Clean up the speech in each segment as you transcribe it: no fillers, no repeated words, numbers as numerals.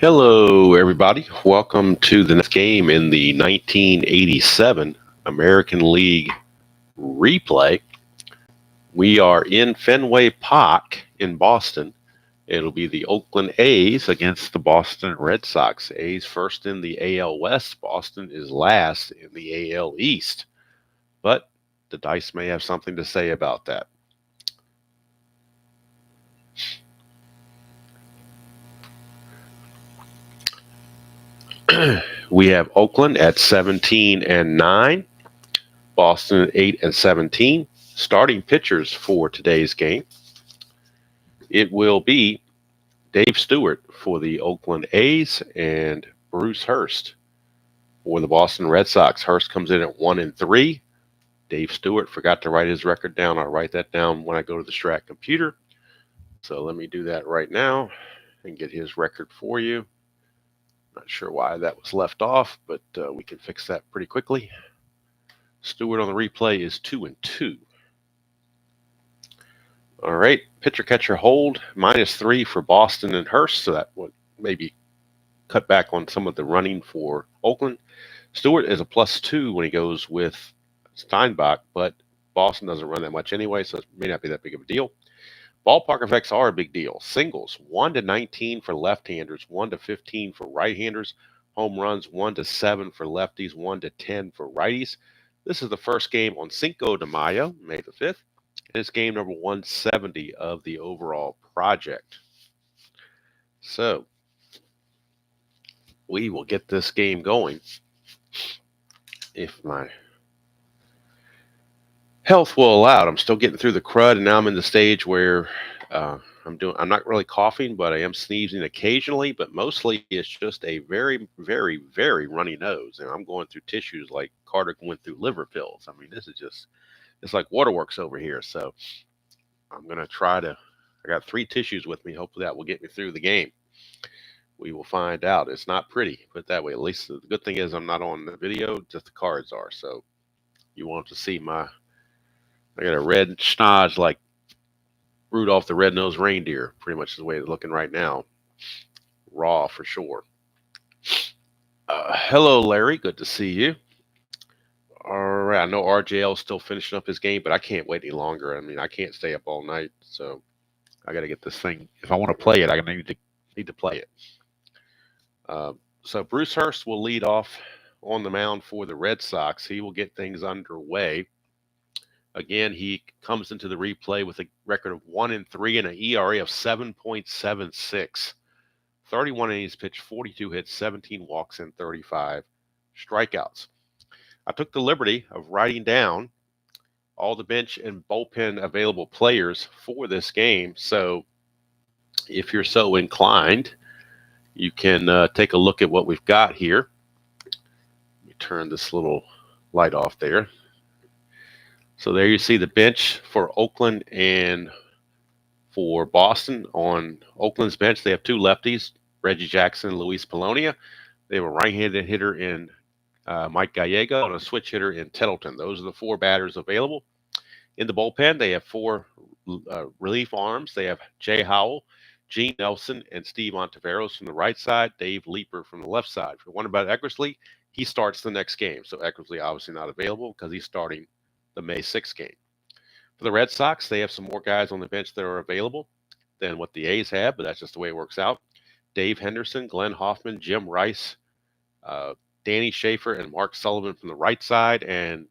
Hello, everybody. Welcome to the next game in the 1987 American League replay. We are in Fenway Park in Boston. It'll be the Oakland A's against the Boston Red Sox. A's first in the AL West. Boston is last in the AL East. But the dice may have something to say about that. We have Oakland at 17-9, Boston at 8-17. Starting pitchers for today's game. It will be Dave Stewart for the Oakland A's and Bruce Hurst for the Boston Red Sox. Hurst comes in at 1-3. Dave Stewart forgot to write his record down. I'll write that down when I go to the Strat computer. So let me do that right now and get his record for you. Not sure why that was left off, but we can fix that pretty quickly. Stewart on the replay is 2-2. All right, pitcher catcher hold -3 for Boston and Hurst, so that would maybe cut back on some of the running for Oakland. Stewart is a +2 when he goes with Steinbach, but Boston doesn't run that much anyway, so it may not be that big of a deal. Ballpark effects are a big deal. Singles 1-19 for left-handers, 1-15 for right-handers. Home runs 1-7 for lefties, 1-10 for righties. This is the first game on Cinco de Mayo, May the 5th. It's game number 170 of the overall project. So we will get this game going if my health will allow it. I'm still getting through the crud, and now I'm in the stage where I'm not really coughing, but I am sneezing occasionally, but mostly it's just a very, very, very runny nose. And I'm going through tissues like Carter went through liver pills. I mean, this is just, it's like waterworks over here. So I'm going to I got 3 tissues with me. Hopefully that will get me through the game. We will find out. It's not pretty, put it that way. At least the good thing is I'm not on the video, just the cards are. So you want to see I got a red schnoz like Rudolph the Red-Nosed Reindeer, pretty much the way it's looking right now. Raw for sure. Hello, Larry. Good to see you. All right. I know RJL is still finishing up his game, but I can't wait any longer. I mean, I can't stay up all night, so I got to get this thing. If I want to play it, I need to play it. So Bruce Hurst will lead off on the mound for the Red Sox. He will get things underway. Again, he comes into the replay with a record of 1-3 and an ERA of 7.76. 31 innings pitched, 42 hits, 17 walks, and 35 strikeouts. I took the liberty of writing down all the bench and bullpen available players for this game. So if you're so inclined, you can take a look at what we've got here. Let me turn this little light off there. So there you see the bench for Oakland and for Boston. On Oakland's bench, they have 2 lefties, Reggie Jackson and Luis Polonia. They have a right-handed hitter in Mike Gallego and a switch hitter in Tettleton. Those are the 4 batters available. In the bullpen, they have 4 relief arms. They have Jay Howell, Gene Nelson, and Steve Ontiveros from the right side, Dave Leeper from the left side. If you're wondering about Eckersley, he starts the next game. So Eckersley obviously not available because he's starting the May 6th game. For the Red Sox, they have some more guys on the bench that are available than what the A's have, but that's just the way it works out. Dave Henderson, Glenn Hoffman, Jim Rice, Danny Schaefer, and Mark Sullivan from the right side, and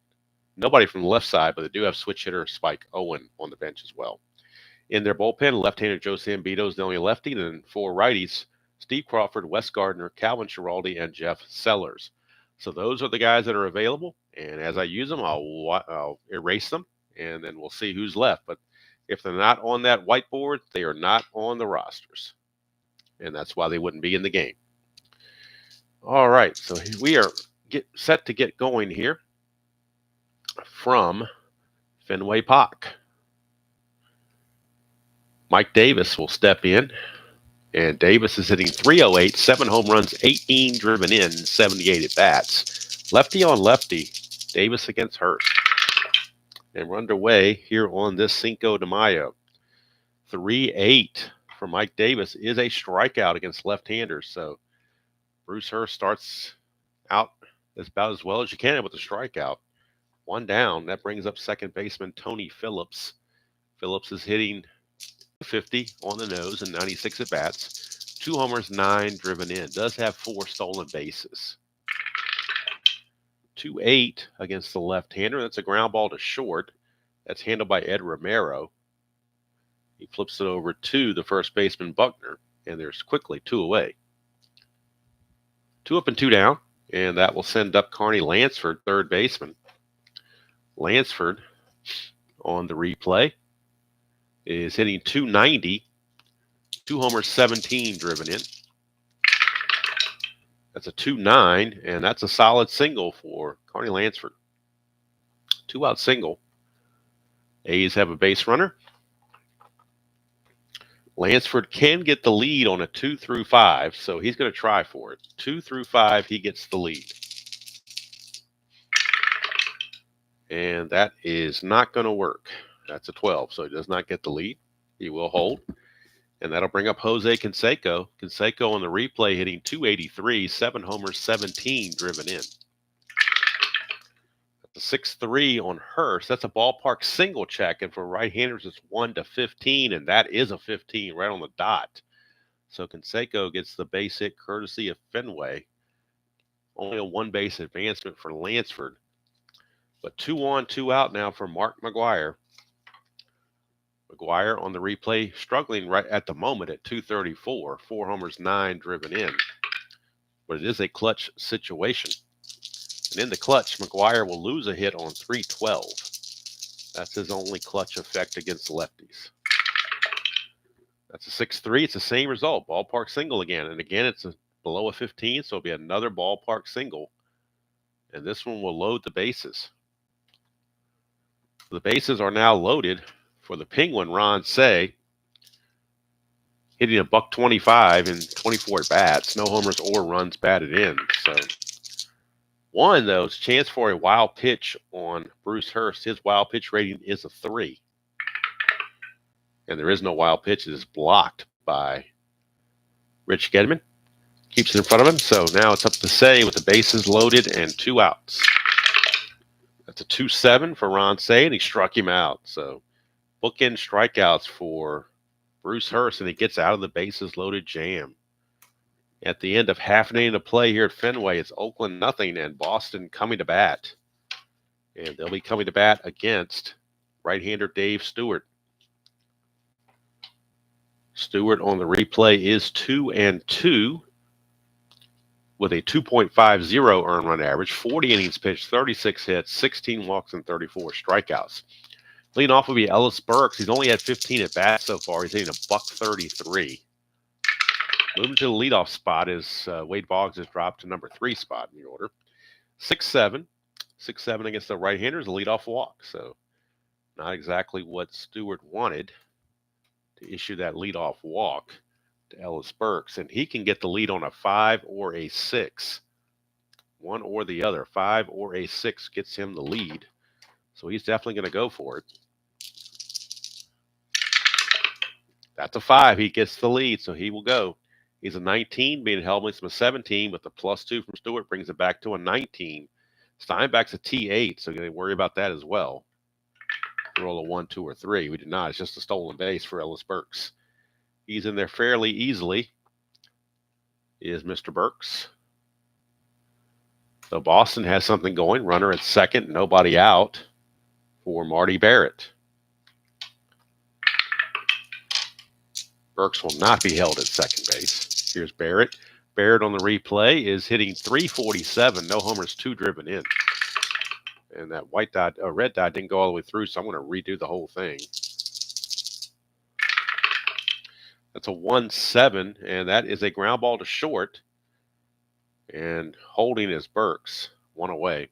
nobody from the left side, but they do have switch hitter Spike Owen on the bench as well. In their bullpen, left-hander Joe Sambito is the only lefty, and then 4 righties, Steve Crawford, Wes Gardner, Calvin Schiraldi, and Jeff Sellers. So those are the guys that are available, and as I use them, I'll erase them, and then we'll see who's left. But if they're not on that whiteboard, they are not on the rosters, and that's why they wouldn't be in the game. All right, so we are set to get going here from Fenway Park. Mike Davis will step in. And Davis is hitting .308, 7 home runs, 18 driven in, 78 at bats. Lefty on lefty, Davis against Hurst. And we're underway here on this Cinco de Mayo. 3-8 for Mike Davis is a strikeout against left-handers. So Bruce Hurst starts out about as well as you can with a strikeout. One down. That brings up second baseman Tony Phillips. Phillips is hitting 50 on the nose and 96 at bats. 2 homers, 9 driven in. Does have 4 stolen bases. 2-8 against the left-hander. That's a ground ball to short. That's handled by Ed Romero. He flips it over to the first baseman Buckner, and there's quickly 2 away. 2 up and 2 down, and that will send up Carney Lansford, third baseman. Lansford on the replay is hitting 290, 2 homers, 17 driven in. That's a 2-9, and that's a solid single for Carney Lansford. 2-out single. A's have a base runner. Lansford can get the lead on a 2 through 5, so he's going to try for it. 2 through 5, he gets the lead. And that is not going to work. That's a 12, so he does not get the lead. He will hold. And that'll bring up Jose Canseco. Canseco on the replay hitting 283, 7 homers, 17 driven in. That's a 6-3 on Hurst. That's a ballpark single check. And for right-handers, it's 1-15, and that is a 15 right on the dot. So Canseco gets the base hit courtesy of Fenway. Only a 1-base advancement for Lansford. But 2 on, 2 out now for Mark McGuire. McGuire on the replay struggling right at the moment at 234. 4 homers, 9 driven in. But it is a clutch situation. And in the clutch, McGuire will lose a hit on 312. That's his only clutch effect against the lefties. That's a 6-3. It's the same result. Ballpark single again. And again, it's below a 15, so it'll be another ballpark single. And this one will load the bases. The bases are now loaded for the Penguin, Ron Say, hitting a $125 in 24 at bats. No homers or runs batted in. So one, though, is a chance for a wild pitch on Bruce Hurst. His wild pitch rating is a 3. And there is no wild pitch. It is blocked by Rich Gedman. Keeps it in front of him. So now it's up to Say with the bases loaded and 2 outs. That's a 2-7 for Ron Say, and he struck him out. So bookend strikeouts for Bruce Hurst, and he gets out of the bases loaded jam. At the end of half an inning of play here at Fenway, it's Oakland nothing and Boston coming to bat. And they'll be coming to bat against right-hander Dave Stewart. Stewart on the replay is 2-2 with a 2.50 earned run average, 40 innings pitched, 36 hits, 16 walks, and 34 strikeouts. Leading off will be Ellis Burks. He's only had 15 at bats so far. He's hitting a $133. Moving to the leadoff spot is Wade Boggs has dropped to number 3 spot in the order. 6-7. 6-7 against the right-handers, a leadoff walk. So not exactly what Stewart wanted to issue that leadoff walk to Ellis Burks. And he can get the lead on a 5 or a 6. One or the other. 5 or a 6 gets him the lead. So he's definitely going to go for it. That's a 5. He gets the lead, so he will go. He's a 19, being held with a 17, but the +2 from Stewart brings it back to a 19. Steinbach's a T8, so you got to worry about that as well. Roll a 1, 2, or 3. We did not. It's just a stolen base for Ellis Burks. He's in there fairly easily. Is Mr. Burks. So Boston has something going. Runner at second, nobody out for Marty Barrett. Burks will not be held at second base. Here's Barrett. Barrett on the replay is hitting 347. No homers, 2 driven in. And that red dot didn't go all the way through, so I'm going to redo the whole thing. That's a 1-7, and that is a ground ball to short. And holding is Burks, 1 away.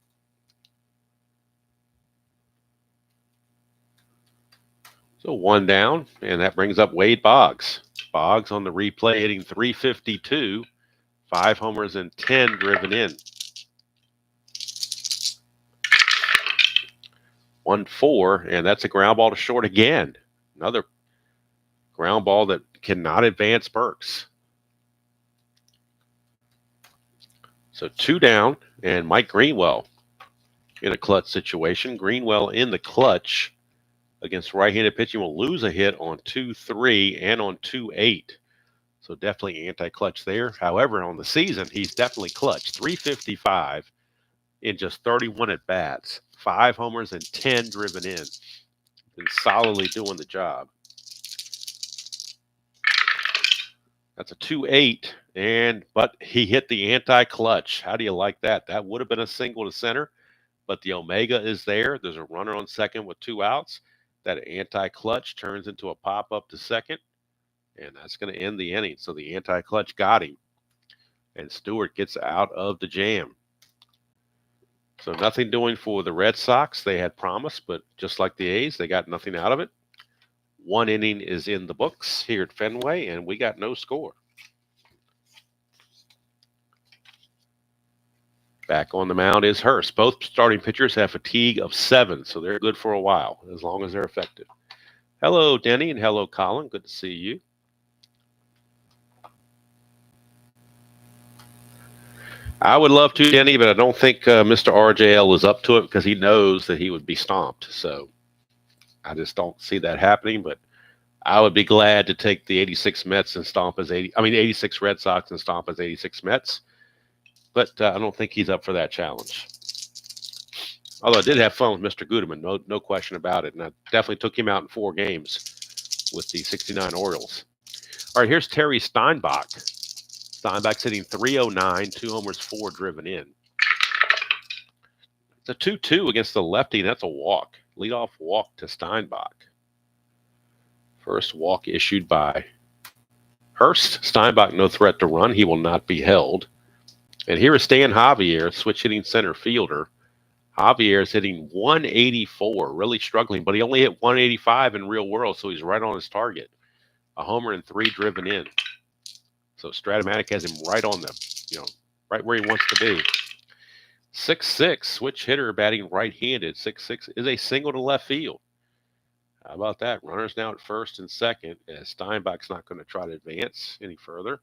So 1 down, and that brings up Wade Boggs. Boggs on the replay hitting 352, 5 homers and 10 driven in. 1-4, and that's a ground ball to short again. Another Ground ball that cannot advance Burks. So 2 down, and Mike Greenwell in a clutch situation. Greenwell in the clutch against right-handed pitching will lose a hit on 2-3 and on 2-8. So definitely anti-clutch there. However, on the season, he's definitely clutch. 355 in just 31 at-bats. 5 homers and 10 driven in. Been solidly doing the job. That's a 2-8, but he hit the anti-clutch. How do you like that? That would have been a single to center, but the Omega is there. There's a runner on second with 2 outs. That anti-clutch turns into a pop-up to second, and that's going to end the inning. So the anti-clutch got him, and Stewart gets out of the jam. So nothing doing for the Red Sox. They had promised, but just like the A's, they got nothing out of it. 1 inning is in the books here at Fenway, and we got no score. Back on the mound is Hurst. Both starting pitchers have fatigue of 7, so they're good for a while, as long as they're effective. Hello, Denny, and hello, Colin. Good to see you. I would love to, Denny, but I don't think Mr. RJL is up to it because he knows that he would be stomped. So I just don't see that happening, but I would be glad to take the 86 Mets and stomp as 86 Red Sox and stomp as 86 Mets. But I don't think he's up for that challenge. Although I did have fun with Mr. Guterman, no question about it. And I definitely took him out in 4 games with the 69 Orioles. All right, here's Terry Steinbach. Steinbach's hitting .309, 2 homers, 4 driven in. It's a 2-2 against the lefty, and that's a walk. Leadoff walk to Steinbach. First walk issued by Hurst. Steinbach no threat to run. He will not be held. And here is Stan Javier, switch hitting center fielder. Javier is hitting .184, really struggling, but he only hit .185 in real world, so he's right on his target. A homer and 3 driven in. So Strat-O-Matic has him right on the, right where he wants to be. 6-6, switch hitter batting right-handed. 6-6 is a single to left field. How about that? Runners now at first and second, as Steinbach's not going to try to advance any further.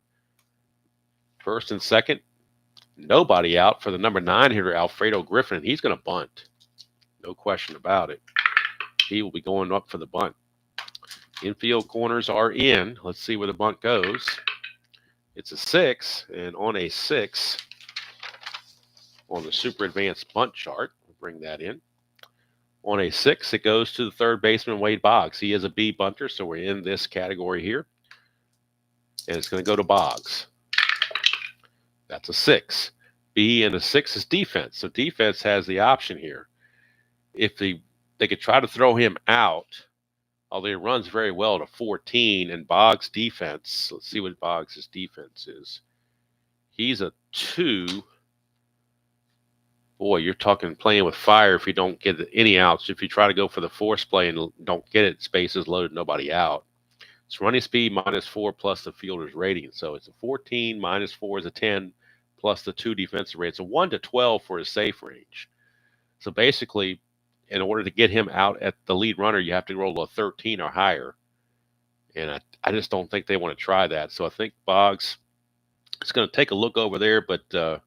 First and second. Nobody out for the number 9 hitter, Alfredo Griffin. He's going to bunt. No question about it. He will be going up for the bunt. Infield corners are in. Let's see where the bunt goes. It's a 6, and on a 6, on the super advanced bunt chart, we'll bring that in. On a 6, it goes to the third baseman, Wade Boggs. He is a B bunter, so we're in this category here. And it's going to go to Boggs. That's a 6. B and a 6 is defense. So defense has the option here. If they could try to throw him out, although he runs very well to 14, and Boggs' defense, let's see what Boggs' defense is. He's a 2. Boy, you're talking playing with fire if you don't get any outs. If you try to go for the force play and don't get it, spaces loaded, nobody out. It's running speed -4 plus the fielder's rating. So it's a 14, -4 is a 10, plus the 2 defensive rating. It's a 1 to 12 for his safe range. So basically, in order to get him out at the lead runner, you have to roll a 13 or higher. And I just don't think they want to try that. So I think Boggs is going to take a look over there. But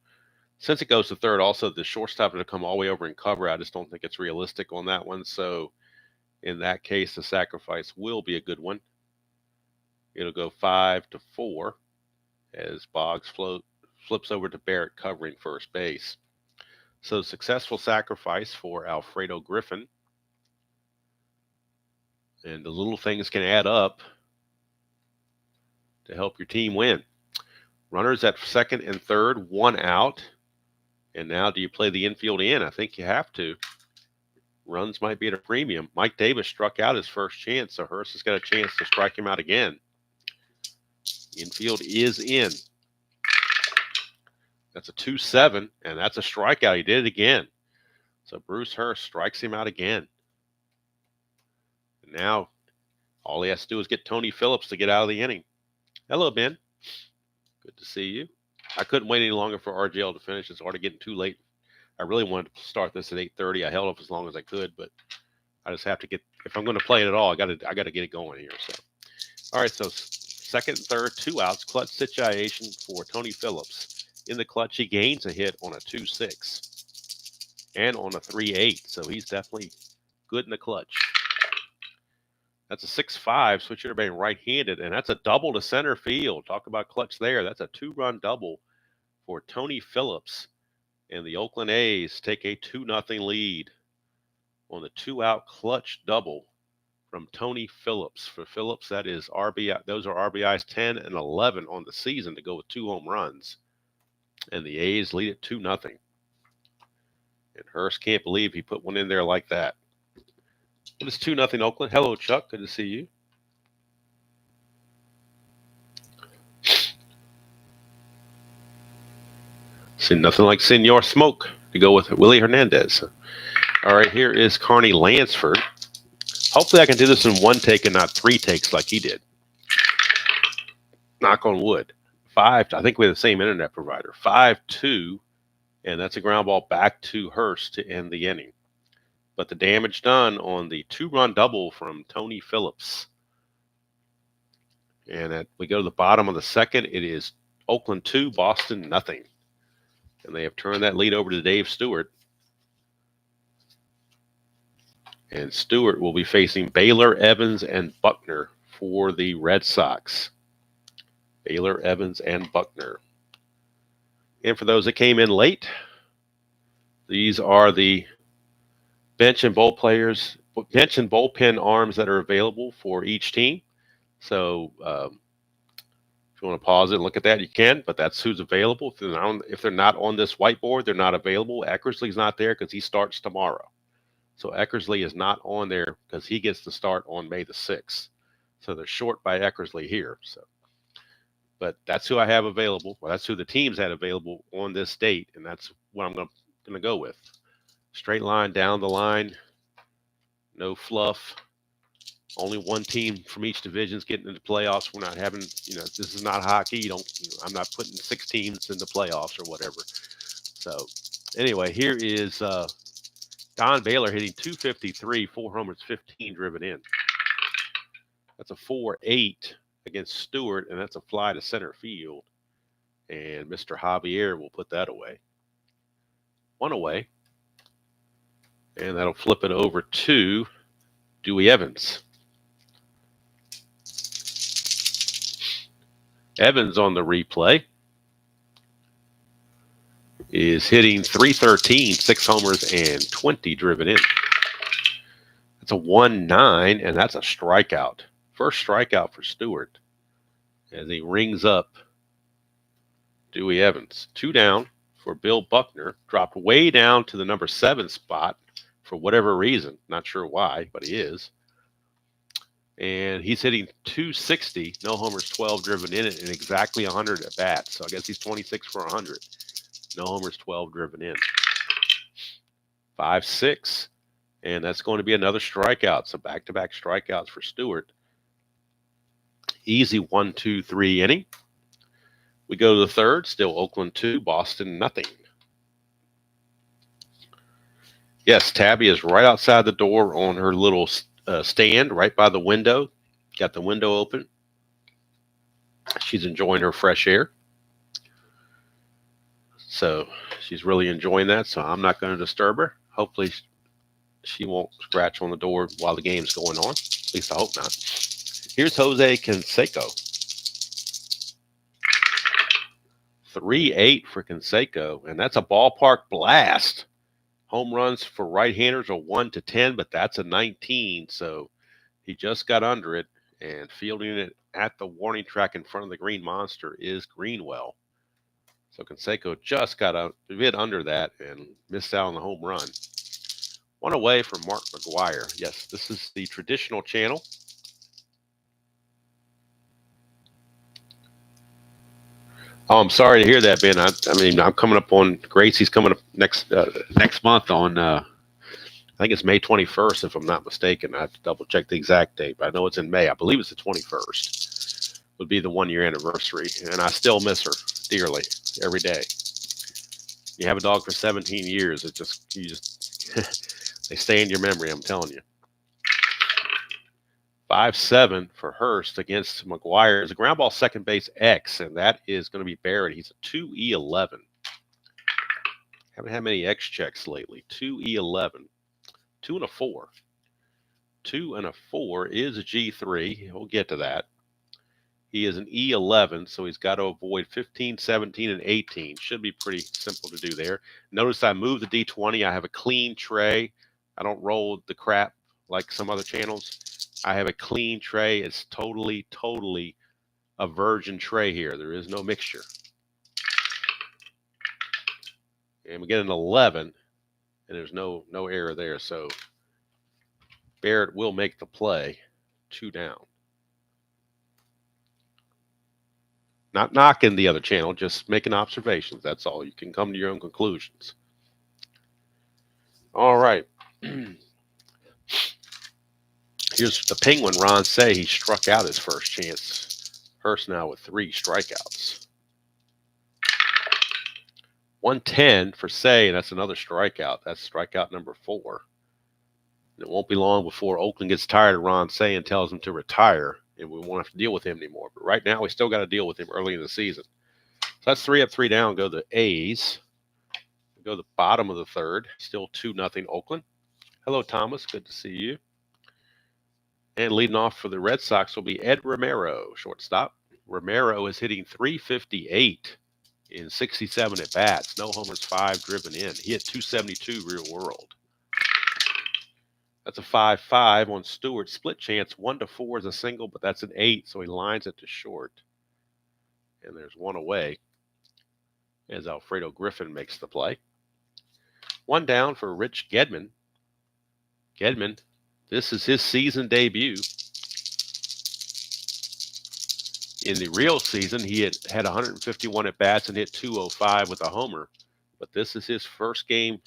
since it goes to third, also the shortstop to come all the way over and cover, I just don't think it's realistic on that one. So in that case, the sacrifice will be a good one. It'll go 5 to 4 as Boggs flips over to Barrett covering first base. So successful sacrifice for Alfredo Griffin. And the little things can add up to help your team win. Runners at second and third, 1 out. And now do you play the infield in? I think you have to. Runs might be at a premium. Mike Davis struck out his first chance, so Hurst has got a chance to strike him out again. Infield is in. That's a 2-7, and that's a strikeout. He did it again. So Bruce Hurst strikes him out again. And now all he has to do is get Tony Phillips to get out of the inning. Hello, Ben. Good to see you. I couldn't wait any longer for RJL to finish. It's already getting too late. I really wanted to start this at 8:30. I held up as long as I could, but I just have to get. If I'm going to play it at all, I got to get it going here. So All right, so second and third, 2 outs, clutch situation for Tony Phillips. In the clutch, he gains a hit on a 2-6 and on a 3-8, so he's definitely good in the clutch. That's a 6-5, switch hitter being right-handed, and that's a double to center field. Talk about clutch there. That's a 2-run double for Tony Phillips. And the Oakland A's take a 2-0 lead on the 2-out clutch double from Tony Phillips. For Phillips, that is RBI. Those are RBIs 10 and 11 on the season to go with 2 home runs. And the A's lead it 2-0. And Hurst can't believe he put one in there like that. It is 2-0 Oakland. Hello, Chuck. Good to see you. See, nothing like Senor Smoke to go with Willie Hernandez. All right, here is Carney Lansford. Hopefully I can do this in 1 take and not 3 takes like he did. Knock on wood. 5, I think we have the same internet provider. 5-2, and that's a ground ball back to Hurst to end the inning. But the damage done on the 2-run double from Tony Phillips. And we go to the bottom of the second. It is Oakland 2, Boston nothing. And they have turned that lead over to Dave Stewart. And Stewart will be facing Baylor, Evans, and Buckner for the Red Sox. Baylor, Evans, and Buckner. And for those that came in late, these are the bench and bullpen arms that are available for each team. So if you want to pause it and look at that, you can, but that's who's available. If they're not on this whiteboard, they're not available. Eckersley's not there because he starts tomorrow. So Eckersley is not on there because he gets to start on May the 6th. So they're short by Eckersley here. But that's who I have available. Well, that's who the teams had available on this date, and that's what I'm going to go with. Straight line down the line, no fluff. Only 1 team from each division is getting into playoffs. We're not having, this is not hockey. I'm not putting 6 teams in the playoffs or whatever. So anyway, here is Don Baylor hitting .253, 4 homers, 15 driven in. That's a 4-8 against Stewart, and that's a fly to center field. And Mr. Javier will put that away. 1 away. And that'll flip it over to Dewey Evans. Evans on the replay is hitting .313, 6 homers, and 20 driven in. That's a 1-9, and that's a strikeout. First strikeout for Stewart as he rings up Dewey Evans. 2 down for Bill Buckner. Dropped way down to the number 7 spot for whatever reason. Not sure why, but he is. And he's hitting .260, no homers, 12 driven in it, and exactly 100 at bats. So I guess he's 26 for 100. No homers, 12 driven in. 5-6, and that's going to be another strikeout. So back-to-back strikeouts for Stewart. Easy 1-2-3 inning. We go to the third, still Oakland 2, Boston nothing. Yes, Tabby is right outside the door on her little stand right by the window. Got the window open. She's enjoying her fresh air. So she's really enjoying that, so I'm not going to disturb her. Hopefully she won't scratch on the door while the game's going on. At least I hope not. Here's Jose Canseco. 3-8 for Canseco, and that's a ballpark blast. Home runs for right-handers are 1-10, but that's a 19, so he just got under it, and fielding it at the warning track in front of the Green Monster is Greenwell. So Canseco just got a bit under that and missed out on the home run. 1 away from Mark McGuire. Yes, this is the traditional channel. Oh, I'm sorry to hear that, Ben. I mean, I'm coming up on Gracie's coming up next month on, I think it's May 21st, if I'm not mistaken. I have to double check the exact date, but I know it's in May. I believe it's the 21st. Would be the 1-year anniversary, and I still miss her dearly every day. You have a dog for 17 years. It just they stay in your memory. I'm telling you. 5-7 for Hurst against McGuire. It's a ground ball second base X, and that is going to be Barrett. He's a 2E11. Haven't had many X checks lately. 2E11. 2 and a 4. 2 and a 4 is a G3. We'll get to that. He is an E11, so he's got to avoid 15, 17, and 18. Should be pretty simple to do there. Notice I moved the D20. I have a clean tray. I don't roll the crap like some other channels. I have a clean tray. It's totally a virgin tray here. There is no mixture. And we get an 11, and there's no error there. So Barrett will make the play. 2 down. Not knocking the other channel, just making observations. That's all. You can come to your own conclusions. All right. Here's the Penguin, Ron Say. He struck out his first chance. Hurst now with 3 strikeouts. 110 for Say, and that's another strikeout. That's strikeout number 4. And it won't be long before Oakland gets tired of Ron Say and tells him to retire, and we won't have to deal with him anymore. But right now, we still got to deal with him early in the season. So that's 3 up, 3 down. Go the A's. Go the bottom of the third. Still 2-0 Oakland. Hello, Thomas. Good to see you. And leading off for the Red Sox will be Ed Romero, shortstop. Romero is hitting .358 in 67 at bats. No homers, 5 driven in. He hit .272 real world. That's a 5-5 on Stewart. Split chance. 1-4 is a single, but that's an 8, so he lines it to short. And there's 1 away as Alfredo Griffin makes the play. 1 down for Rich Gedman. Gedman, this is his season debut. In the real season, he had 151 at-bats and hit .205 with a homer. But this is his first game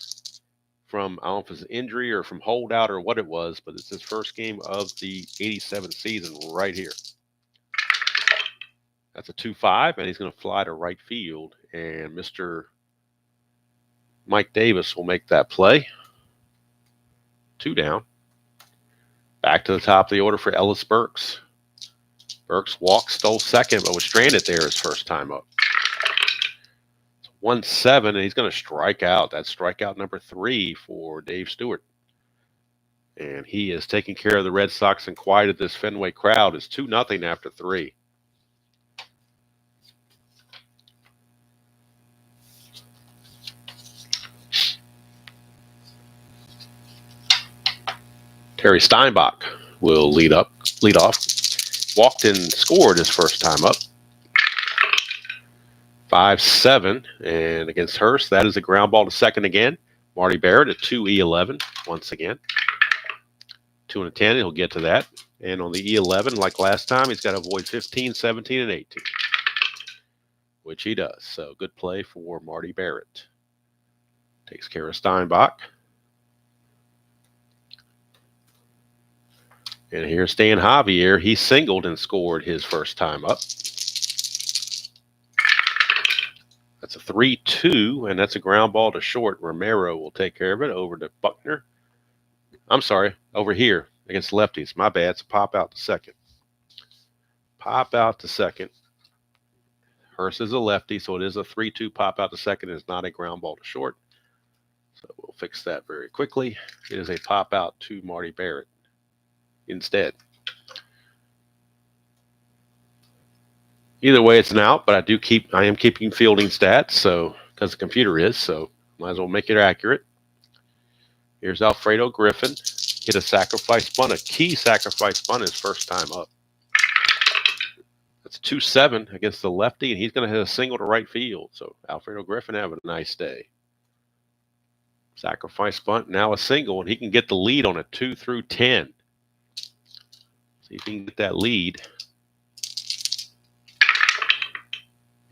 from, I don't know if it's an injury or from holdout or what it was, but it's his first game of the 87 season right here. That's a 2-5, and he's going to fly to right field. And Mr. Mike Davis will make that play. 2 down. Back to the top of the order for Ellis Burks. Burks walked, stole second, but was stranded there his first time up. It's 1-7, and he's going to strike out. That's strikeout number 3 for Dave Stewart. And he is taking care of the Red Sox and quieted this Fenway crowd. It's 2-0 after 3. Terry Steinbach will lead off. Walked and scored his first time up. 5-7, and against Hurst, that is a ground ball to second again. Marty Barrett at 2E11 once again. 2 and 10, he'll get to that. And on the E11, like last time, he's got to avoid 15, 17, and 18, which he does. So good play for Marty Barrett. Takes care of Steinbach. And here's Stan Javier. He singled and scored his first time up. That's a 3-2, and that's a ground ball to short. Romero will take care of it over to Buckner. I'm sorry, over here against lefties. My bad. It's a pop out to second. Pop out to second. Hurst is a lefty, so it is a 3-2 pop out to second. It's not a ground ball to short. So we'll fix that very quickly. It is a pop out to Marty Barrett instead. Either way, it's an out, but I am keeping fielding stats, so because the computer is, so might as well make it accurate. Here's Alfredo Griffin. Hit a sacrifice bunt, a key sacrifice bunt his first time up. That's 2-7 against the lefty, and he's going to hit a single to right field. So Alfredo Griffin have a nice day. Sacrifice bunt, now a single, and he can get the lead on a 2 through 10. See if he can get that lead.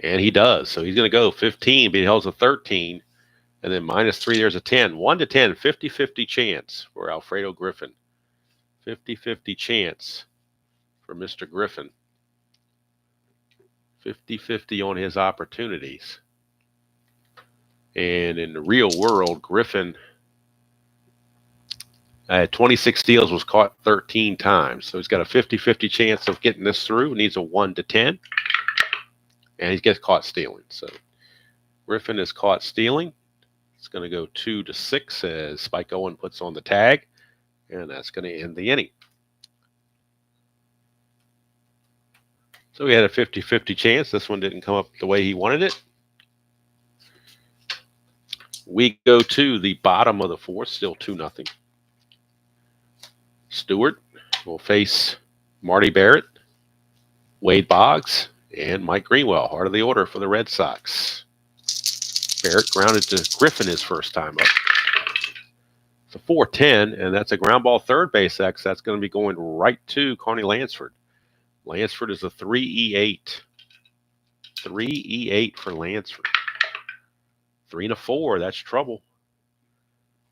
And he does. So he's going to go 15, but he holds a 13. And then -3, there's a 10. 1 to 10, 50-50 chance for Alfredo Griffin. 50-50 chance for Mr. Griffin. 50-50 on his opportunities. And in the real world, Griffin Had 26 steals, was caught 13 times. So he's got a 50-50 chance of getting this through. Needs a 1 to 10. And he gets caught stealing. So Griffin is caught stealing. It's going to go 2 to 6 as Spike Owen puts on the tag. And that's going to end the inning. So he had a 50-50 chance. This one didn't come up the way he wanted it. We go to the bottom of the fourth, still 2-0. Stewart will face Marty Barrett, Wade Boggs, and Mike Greenwell, heart of the order for the Red Sox. Barrett grounded to Griffin his first time up. It's a 4-10, and that's a ground ball third base X. That's going to be going right to Carney Lansford. Lansford is a 3E8. 3E8 for Lansford. 3 and a 4, that's trouble.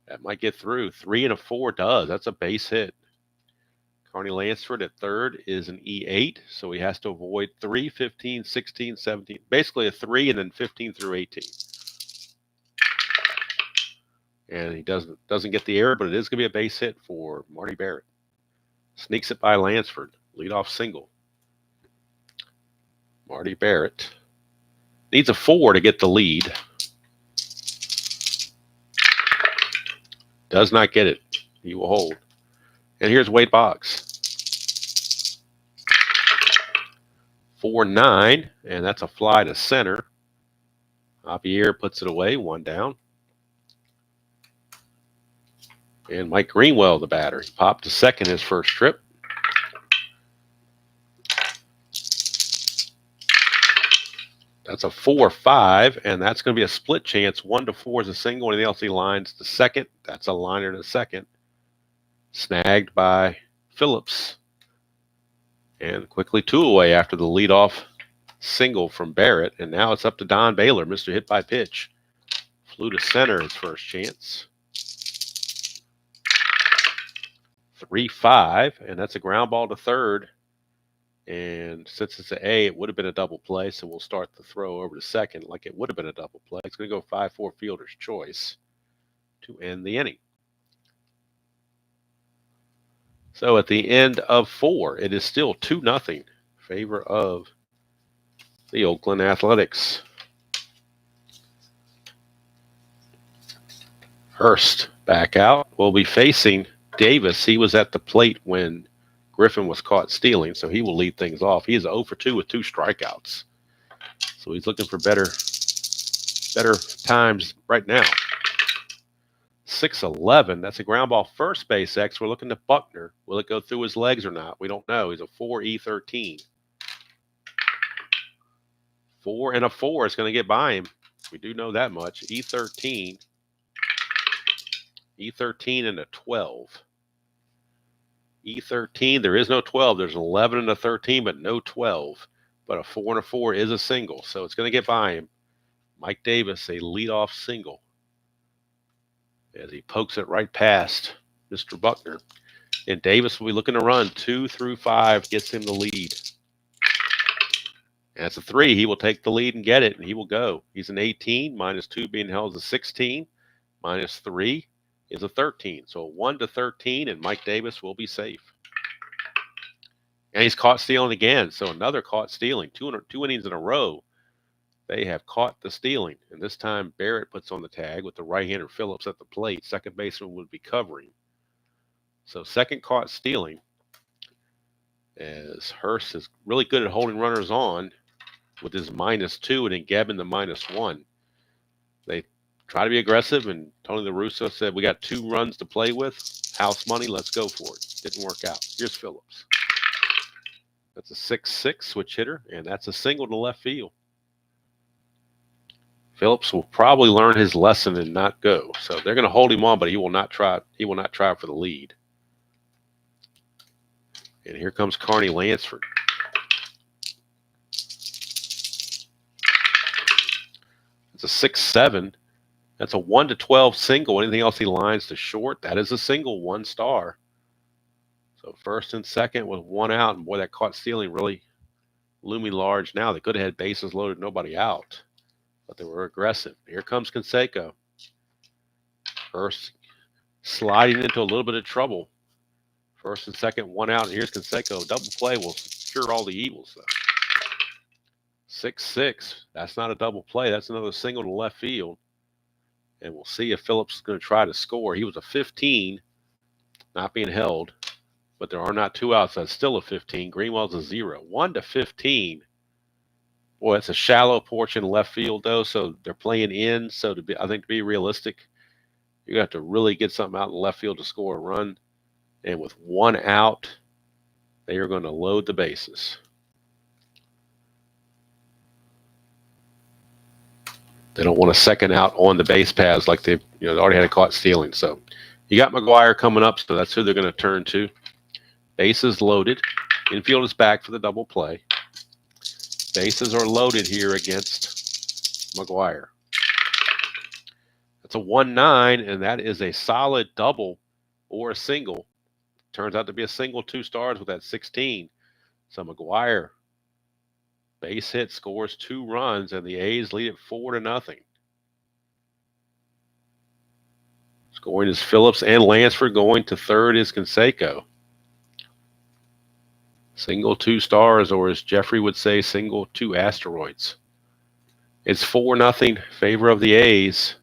That might get through. 3 and a 4 does. That's a base hit. Carney Lansford at third is an E8, so he has to avoid 3, 15, 16, 17. Basically a 3 and then 15 through 18. And he doesn't get the error, but it is going to be a base hit for Marty Barrett. Sneaks it by Lansford. Leadoff single. Marty Barrett needs a 4 to get the lead. Does not get it. He will hold. And here's Wade Boggs. 4-9, and that's a fly to center. Javier puts it away, 1 down. And Mike Greenwell, the batter. He popped to second his first trip. That's a 4-5, and that's going to be a split chance. 1 to 4 is a single. Anything else he lines to second. That's a liner to second. Snagged by Phillips. And quickly 2 away after the leadoff single from Barrett. And now it's up to Don Baylor, Mr. Hit by Pitch. Flew to center his first chance. 3-5, and that's a ground ball to third. And since it's an A, it would have been a double play, so we'll start the throw over to second like it would have been a double play. It's going to go 5-4 fielder's choice to end the inning. So at the end of 4, it is still 2-0 in favor of the Oakland Athletics. Hurst back out. Will be facing Davis. He was at the plate when Griffin was caught stealing, so he will lead things off. He is 0 for 2 with 2 strikeouts. So he's looking for better times right now. 6-11. That's a ground ball first base X. We're looking at Buckner. Will it go through his legs or not? We don't know. He's a 4E13. 4 and a 4 is going to get by him. We do know that much. E13. E13 and a 12. E13, there is no 12. There's an 11 and a 13, but no 12. But a 4 and a 4 is a single, so it's going to get by him. Mike Davis, a leadoff single, as he pokes it right past Mr. Buckner. And Davis will be looking to run 2 through 5, gets him the lead. And that's a 3. He will take the lead and get it, and he will go. He's an 18, -2 being held is a 16, -3 is a 13. So 1 to 13, and Mike Davis will be safe. And he's caught stealing again. So another caught stealing. 2 innings in a row. They have caught the stealing. And this time Barrett puts on the tag with the right-hander Phillips at the plate. Second baseman would be covering. So second caught stealing, as Hurst is really good at holding runners on with his -2 and then Gebbin the -1. They try to be aggressive, and Tony La Russa said, we got 2 runs to play with. House money, let's go for it. Didn't work out. Here's Phillips. That's a 6-6 switch hitter, and that's a single to left field. Phillips will probably learn his lesson and not go. So they're going to hold him on, but he will not try. He will not try for the lead. And here comes Carney Lansford. It's a 6-7. That's a 1 to 12 single. Anything else he lines to short, that is a single, 1 star. So first and second with 1 out, and boy, that caught stealing really looming large now. They could have had bases loaded, nobody out, but they were aggressive. Here comes Canseco. Hurst sliding into a little bit of trouble. First and second, one out. And here's Canseco. Double play will cure all the evils, though. 6-6. That's not a double play. That's another single to left field. And we'll see if Phillips is going to try to score. He was a 15, not being held. But there are not two outs. That's still a 15. Greenwell's a 0. 1-15. Boy, it's a shallow portion left field, though, so they're playing in. So I think to be realistic, you have to really get something out in left field to score a run. And with one out, they are going to load the bases. They don't want a second out on the base paths like they already had a caught stealing. So you got McGuire coming up, so that's who they're going to turn to. Bases loaded. Infield is back for the double play. Bases are loaded here against McGuire. That's a 1-9, and that is a solid double or a single. Turns out to be a single, 2 stars with that 16. So McGuire, base hit, scores 2 runs, and the A's lead it 4-0. Scoring is Phillips and Lansford. Going to third is Canseco. Single, 2 stars, or as Jeffrey would say, single, 2 asteroids. It's 4-0 favor of the A's.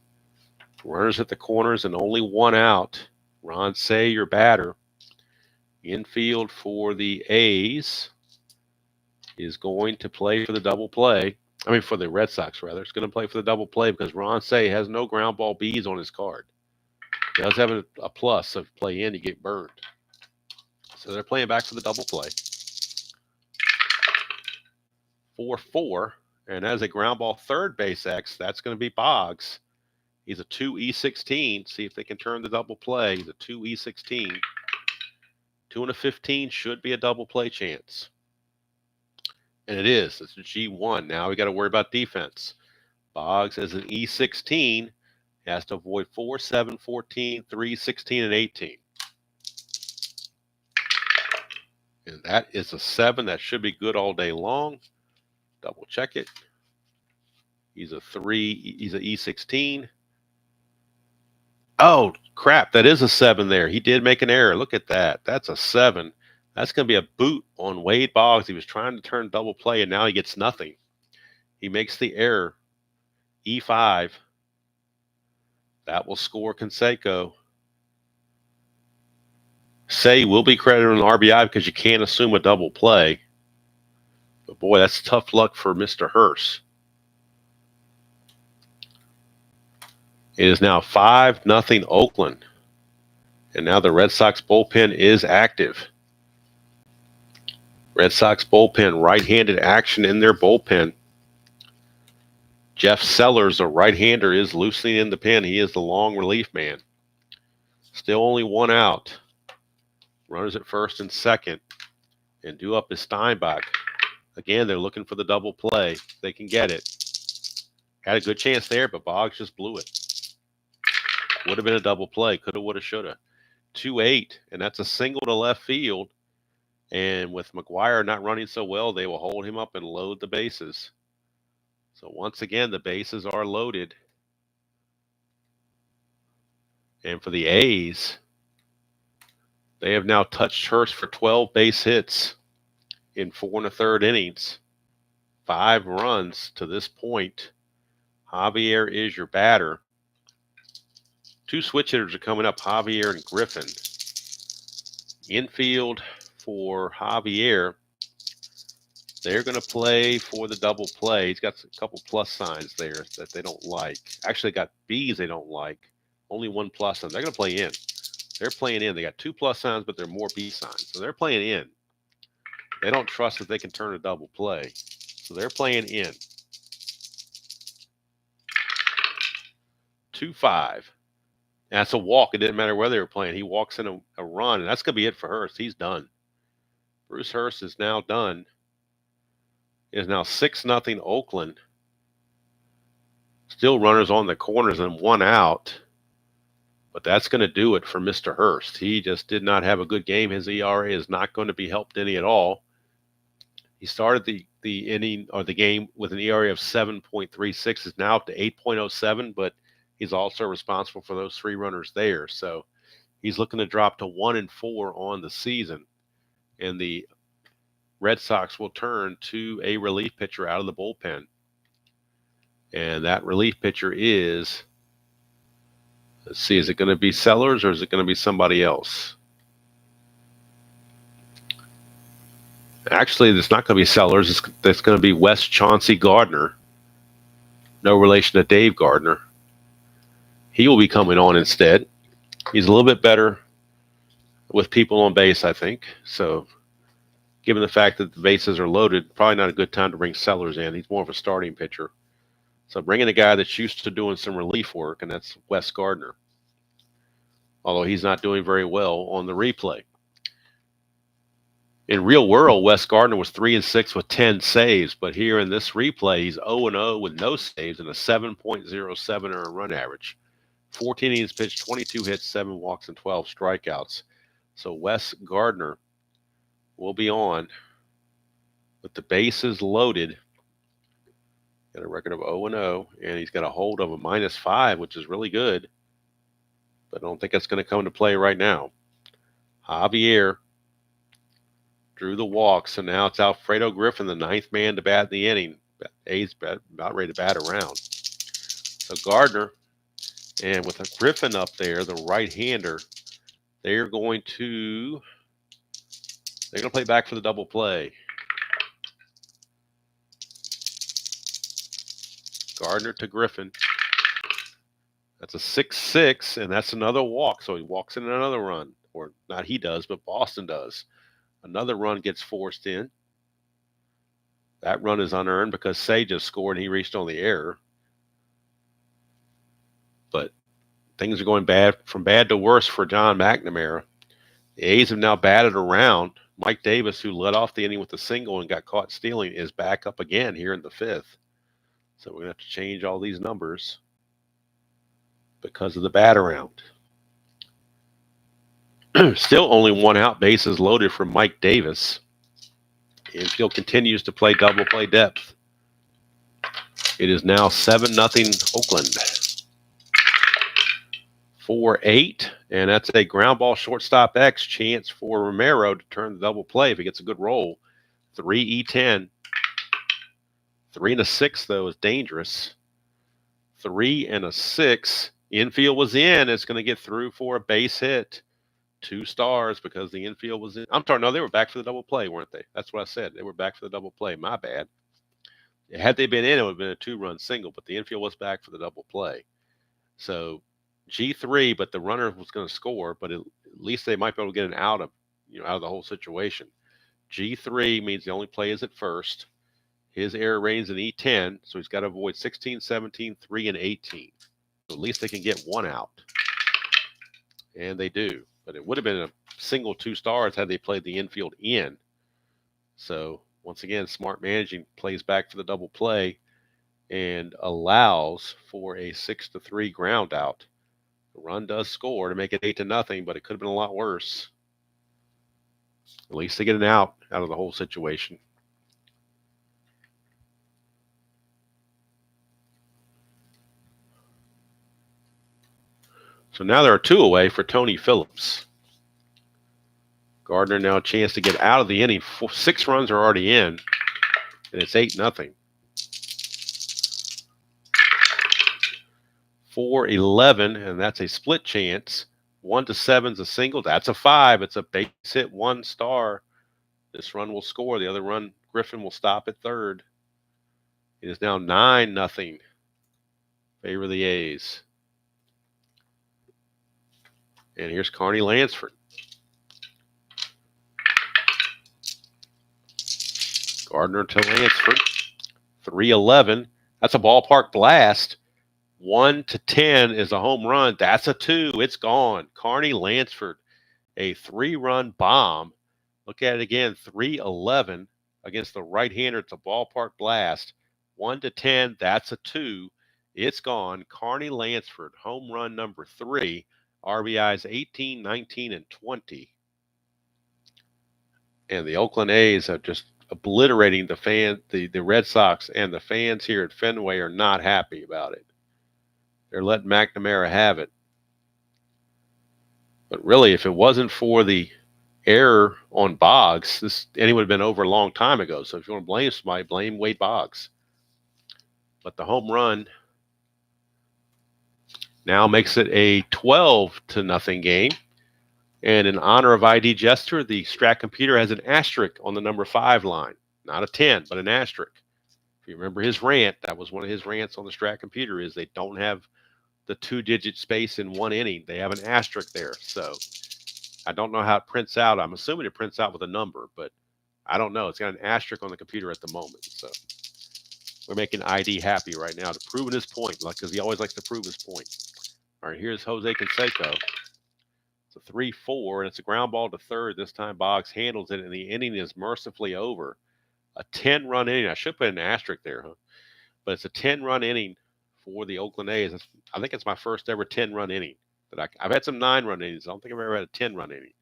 Runners at the corners and only 1 out. Ron Say, your batter. Infield for the A's is going to play for the double play. I mean, for the Red Sox, rather. It's going to play for the double play because Ron Say has no ground ball Bs on his card. He does have a plus of play in, you get burned. So they're playing back for the double play. 4-4, and as a ground ball third base X, that's going to be Boggs. He's a 2E16. See if they can turn the double play. He's a 2E16. 2-15 should be a double play chance. And it is. It's a G1. Now we got to worry about defense. Boggs is an E16. He has to avoid 4, 7, 14, 3, 16, and 18. And that is a 7. That should be good all day long. Double check it. He's a 3. He's an E16. Oh, crap. That is a 7 there. He did make an error. Look at that. That's a 7. That's going to be a boot on Wade Boggs. He was trying to turn double play, and now he gets nothing. He makes the error. E5. That will score Canseco. Say will be credited on RBI because you can't assume a double play. But, boy, that's tough luck for Mr. Hurst. It is now 5-0 Oakland. And now the Red Sox bullpen is active. Red Sox bullpen, right-handed action in their bullpen. Jeff Sellers, a right-hander, is loosening in the pen. He is the long relief man. Still only 1 out. Runners at first and second. And due up is Steinbach. Again, they're looking for the double play. They can get it. Had a good chance there, but Boggs just blew it. Would have been a double play. Coulda, woulda, shoulda. 2-8, and that's a single to left field. And with McGuire not running so well, they will hold him up and load the bases. So once again, the bases are loaded. And for the A's, they have now touched Hurst for 12 base hits in 4 1/3 innings. 5 runs to this point. Javier is your batter. 2 switch hitters are coming up, Javier and Griffin. Infield for Javier. They're going to play for the double play. He's got a couple plus signs there that they don't like. Actually, got B's they don't like. Only 1 plus sign. They're going to play in. They're playing in. They got 2 plus signs, but they're more B signs. So they're playing in. They don't trust that they can turn a double play. So they're playing in. 2-5. That's a walk. It didn't matter where they were playing. He walks in a run, and that's going to be it for Hurst. He's done. Bruce Hurst is now done. It is now 6-0 Oakland. Still runners on the corners and 1 out. But that's going to do it for Mr. Hurst. He just did not have a good game. His ERA is not going to be helped any at all. He started the inning or the game with an ERA of 7.36. Is now up to 8.07, but he's also responsible for those 3 runners there. So He's looking to drop to 1-4 on the season, and the Red Sox will turn to a relief pitcher out of the bullpen. And that relief pitcher is, let's see, is it going to be Sellers or is it going to be somebody else? Actually, it's not going to be Sellers. It's going to be Wes Chauncey Gardner. No relation to Dave Gardner. He will be coming on instead. He's a little bit better with people on base, I think. So, given the fact that the bases are loaded, probably not a good time to bring Sellers in. He's more of a starting pitcher. So, bringing a guy that's used to doing some relief work, and that's Wes Gardner. Although he's not doing very well on the replay. In real world, Wes Gardner was 3-6 with 10 saves, but here in this replay, he's 0-0 with no saves and a 7.07 earned run average. 14 innings pitched, 22 hits, 7 walks, and 12 strikeouts. So Wes Gardner will be on with the bases loaded. Got a record of 0-0, and he's got a hold of a -5, which is really good. But I don't think that's going to come into play right now. Javier drew the walk, so now it's Alfredo Griffin, the 9th man to bat in the inning. A's about ready to bat around. So Gardner, and with a Griffin up there, the right-hander, they're going to play back for the double play. Gardner to Griffin. That's a 6-6, and that's another walk. So he walks in another run. Or not he does, but Boston does. Another run gets forced in. That run is unearned because Say just scored and he reached on the error. But things are going from bad to worse for John McNamara. The A's have now batted around. Mike Davis, who led off the inning with a single and got caught stealing, is back up again here in the 5th. So we're going to have to change all these numbers because of the bat around. Still only 1 out, bases loaded for Mike Davis. Infield continues to play double play depth. It is now 7-0 Oakland. 4-8, and that's a ground ball shortstop X chance for Romero to turn the double play if he gets a good roll. 3-E-10. 3-6, though, is dangerous. 3-6. Infield was in. It's going to get through for a base hit. 2 stars because the infield was in. I'm sorry, no, they were back for the double play, weren't they? That's what I said. They were back for the double play. My bad. Had they been in, it would have been a 2-run single, but the infield was back for the double play. So G3, but the runner was going to score, but at least they might be able to get an out of the whole situation. G3 means the only play is at first. His error rating's an E10, so he's got to avoid 16, 17, 3, and 18. So at least they can get 1 out. And they do. But it would have been a single 2 stars had they played the infield in. So once again, smart managing, plays back for the double play and allows for a 6-3 ground out. The run does score to make it 8-0, but it could have been a lot worse. At least they get an out of the whole situation. So now there are 2 away for Tony Phillips. Gardner now a chance to get out of the inning. 6 runs are already in, and it's 8-0. 4-11, and that's a split chance. 1-7 is a single. That's a 5. It's a base hit, 1 star. This run will score. The other run, Griffin will stop at third. It is now 9-0. Favor of the A's. And here's Carney Lansford. Gardner to Lansford. 3-11. That's a ballpark blast. 1-10 is a home run. That's a 2. It's gone. Carney Lansford, a 3-run bomb. Look at it again. 3-11 against the right-hander. It's a ballpark blast. 1-10. That's a 2. It's gone. Carney Lansford, home run number 3. RBIs 18, 19, and 20. And the Oakland A's are just obliterating the Red Sox, and the fans here at Fenway are not happy about it. They're letting McNamara have it. But really, if it wasn't for the error on Boggs, this inning would have been over a long time ago. So if you want to blame somebody, blame Wade Boggs. But the home run now makes it a 12-0 game. And in honor of ID Jester, the Strat computer has an asterisk on the number 5 line. Not a 10, but an asterisk. If you remember his rant, that was one of his rants on the Strat computer, is they don't have the 2-digit space in one inning. They have an asterisk there. So I don't know how it prints out. I'm assuming it prints out with a number, but I don't know. It's got an asterisk on the computer at the moment. So we're making ID happy right now to proving his point, because he always likes to prove his point. All right, here's Jose Canseco. It's a 3-4, and it's a ground ball to third. This time Boggs handles it, and the inning is mercifully over. A 10-run inning. I should put an asterisk there, huh? But it's a 10-run inning for the Oakland A's. I think it's my first ever 10-run inning. I've had some 9-run innings. I don't think I've ever had a 10-run inning.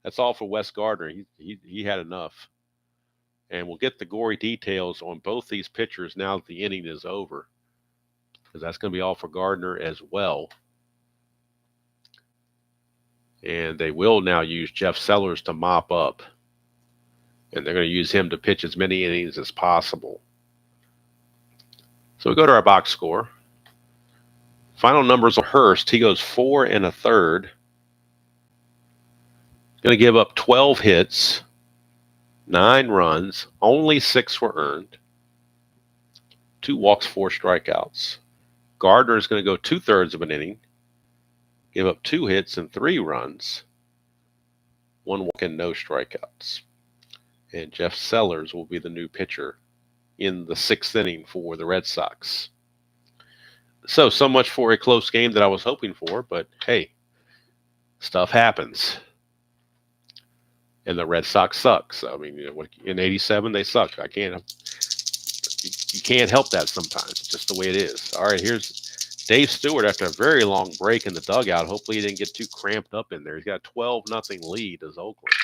That's all for Wes Gardner. He had enough. And we'll get the gory details on both these pitchers now that the inning is over, because that's going to be all for Gardner as well. And they will now use Jeff Sellers to mop up. And they're going to use him to pitch as many innings as possible. So we go to our box score. Final numbers on Hurst. He goes 4 1/3. Going to give up 12 hits, 9 runs, only 6 were earned, 2 walks, 4 strikeouts. Gardner is going to go 2/3 of an inning, give up 2 hits and 3 runs, 1 walk and no strikeouts. And Jeff Sellers will be the new pitcher in the 6th inning for the Red Sox. So much for a close game that I was hoping for, but hey, stuff happens. And the Red Sox suck. So, I mean, in '87 they sucked. You can't help that sometimes. It's just the way it is. All right, here's Dave Stewart after a very long break in the dugout. Hopefully he didn't get too cramped up in there. He's got a 12-0 lead as Oakland.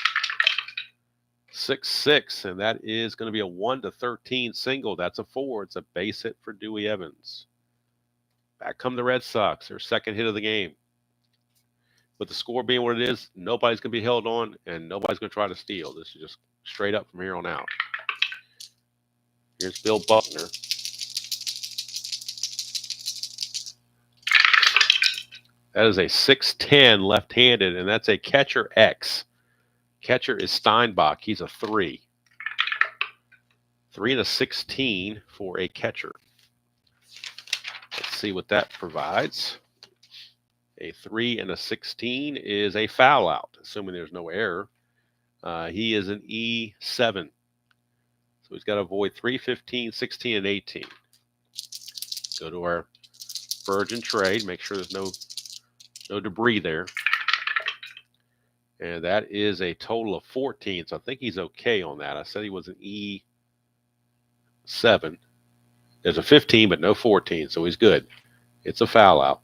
6-6, and that is going to be a 1-13 single. That's a 4. It's a base hit for Dewey Evans. Back come the Red Sox, their second hit of the game. With the score being what it is, nobody's going to be held on, and nobody's going to try to steal. This is just straight up from here on out. Here's Bill Buckner. That is a 6'10 left-handed, and that's a catcher X. Catcher is Steinbach. He's a 3. 3 1/16 for a catcher. Let's see what that provides. A 3 1/16 is a foul out, assuming there's no error. He is an E7. So he's got to avoid 3, 15, 16, and 18. Go to our Virgin trade. Make sure there's no debris there. And that is a total of 14. So I think he's okay on that. I said he was an E7. There's a 15, but no 14. So he's good. It's a foul out.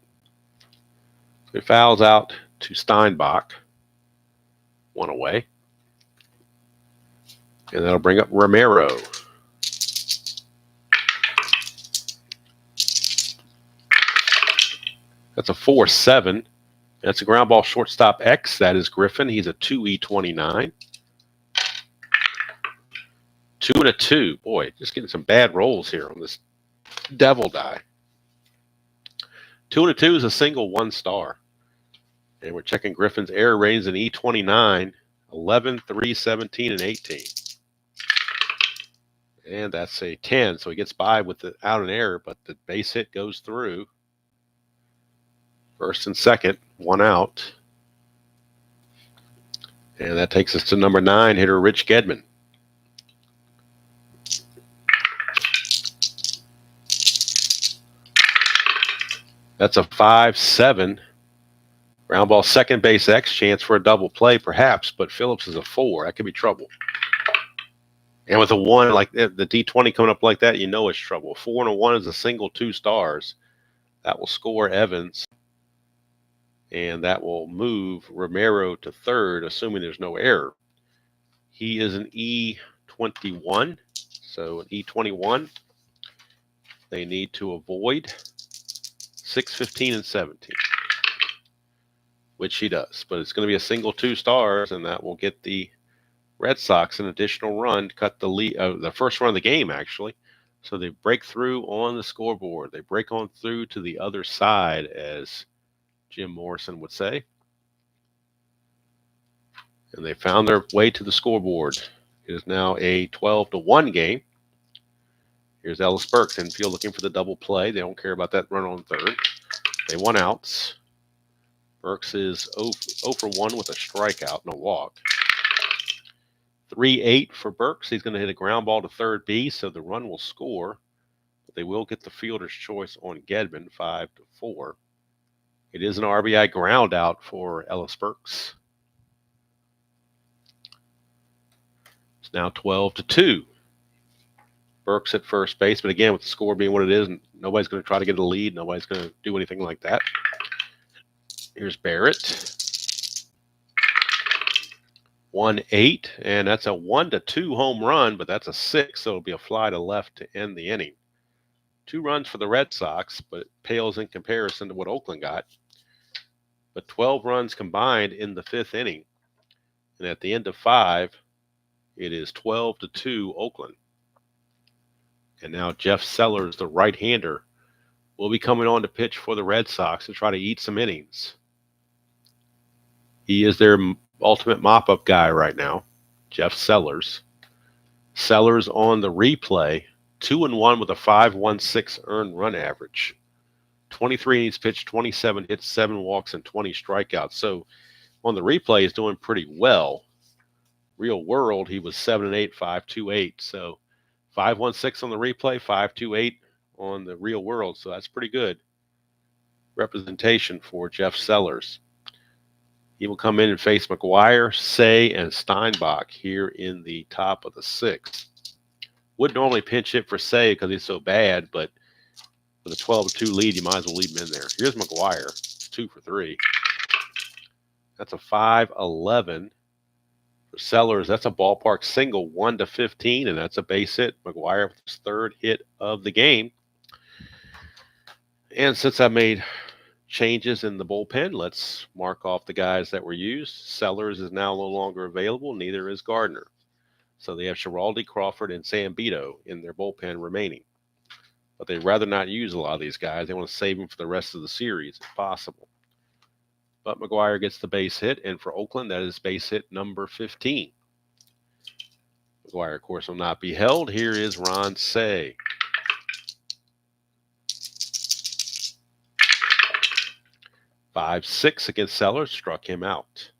So he fouls out to Steinbach. 1 away. And that'll bring up Romero. That's a 4-7. That's a ground ball shortstop X. That is Griffin. He's a 2E29. 2 2. Boy, just getting some bad rolls here on this devil die. 2 2 is a single 1 star. And we're checking Griffin's error ratings in E29, 11, 3, 17, and 18. And that's a 10. So he gets by without an error, but the base hit goes through. First and second, 1 out. And that takes us to number 9 hitter, Rich Gedman. That's a 5-7. Ground ball second base X, chance for a double play perhaps, but Phillips is a 4. That could be trouble. And with a 1, like the D20 coming up like that, you know it's trouble. 4 and a 1 is a single 2 stars. That will score Evans. And that will move Romero to third, assuming there's no error. He is an E21. So an E21, they need to avoid 6, 15, and 17. which he does. But it's going to be a single 2 stars, and that will get the Red Sox an additional run to cut the lead, the first run of the game, actually. So they break through on the scoreboard. They break on through to the other side, as Jim Morrison would say. And they found their way to the scoreboard. It is now a 12-1 game. Here's Ellis Burks infield looking for the double play. They don't care about that run on third. They want outs. Burks is 0 for 1 with a strikeout and a walk. 3-8 for Burks. He's going to hit a ground ball to third B, so the run will score. But they will get the fielder's choice on Gedman, 5-4. It is an RBI ground out for Ellis Burks. It's now 12-2. Burks at first base, but again, with the score being what it is, nobody's going to try to get a lead. Nobody's going to do anything like that. Here's Barrett. 1-8, and that's a 1-2 home run, but that's a 6, so it'll be a fly to left to end the inning. 2 runs for the Red Sox, but it pales in comparison to what Oakland got. But 12 runs combined in the 5th inning. And at the end of 5, it is 12-2 Oakland. And now Jeff Sellers, the right-hander, will be coming on to pitch for the Red Sox to try to eat some innings. He is their ultimate mop-up guy right now, Jeff Sellers. Sellers on the replay, 2-1 with a 5.16 earned run average. 23 innings pitched, 27 hits, 7 walks, and 20 strikeouts. So on the replay, he's doing pretty well. Real world, he was 7-8, 5.28. So 5.16 on the replay, 5.28 on the real world. So that's pretty good representation for Jeff Sellers. He will come in and face McGuire, Say, and Steinbach here in the top of the 6th. Would normally pinch hit for Say because he's so bad, but with a 12-2 lead, you might as well leave him in there. Here's McGuire, 2 for 3. That's a 5-11 for Sellers. That's a ballpark single, 1-15, and that's a base hit. McGuire with his 3rd hit of the game. And since I made changes in the bullpen, let's mark off the guys that were used. Sellers is now no longer available. Neither is Gardner. So they have Schiraldi, Crawford, and Sambito in their bullpen remaining. But they'd rather not use a lot of these guys. They want to save them for the rest of the series if possible. But McGuire gets the base hit, and for Oakland, that is base hit number 15. McGuire, of course, will not be held. Here is Ron Say. "5-6 against Sellers, struck him out.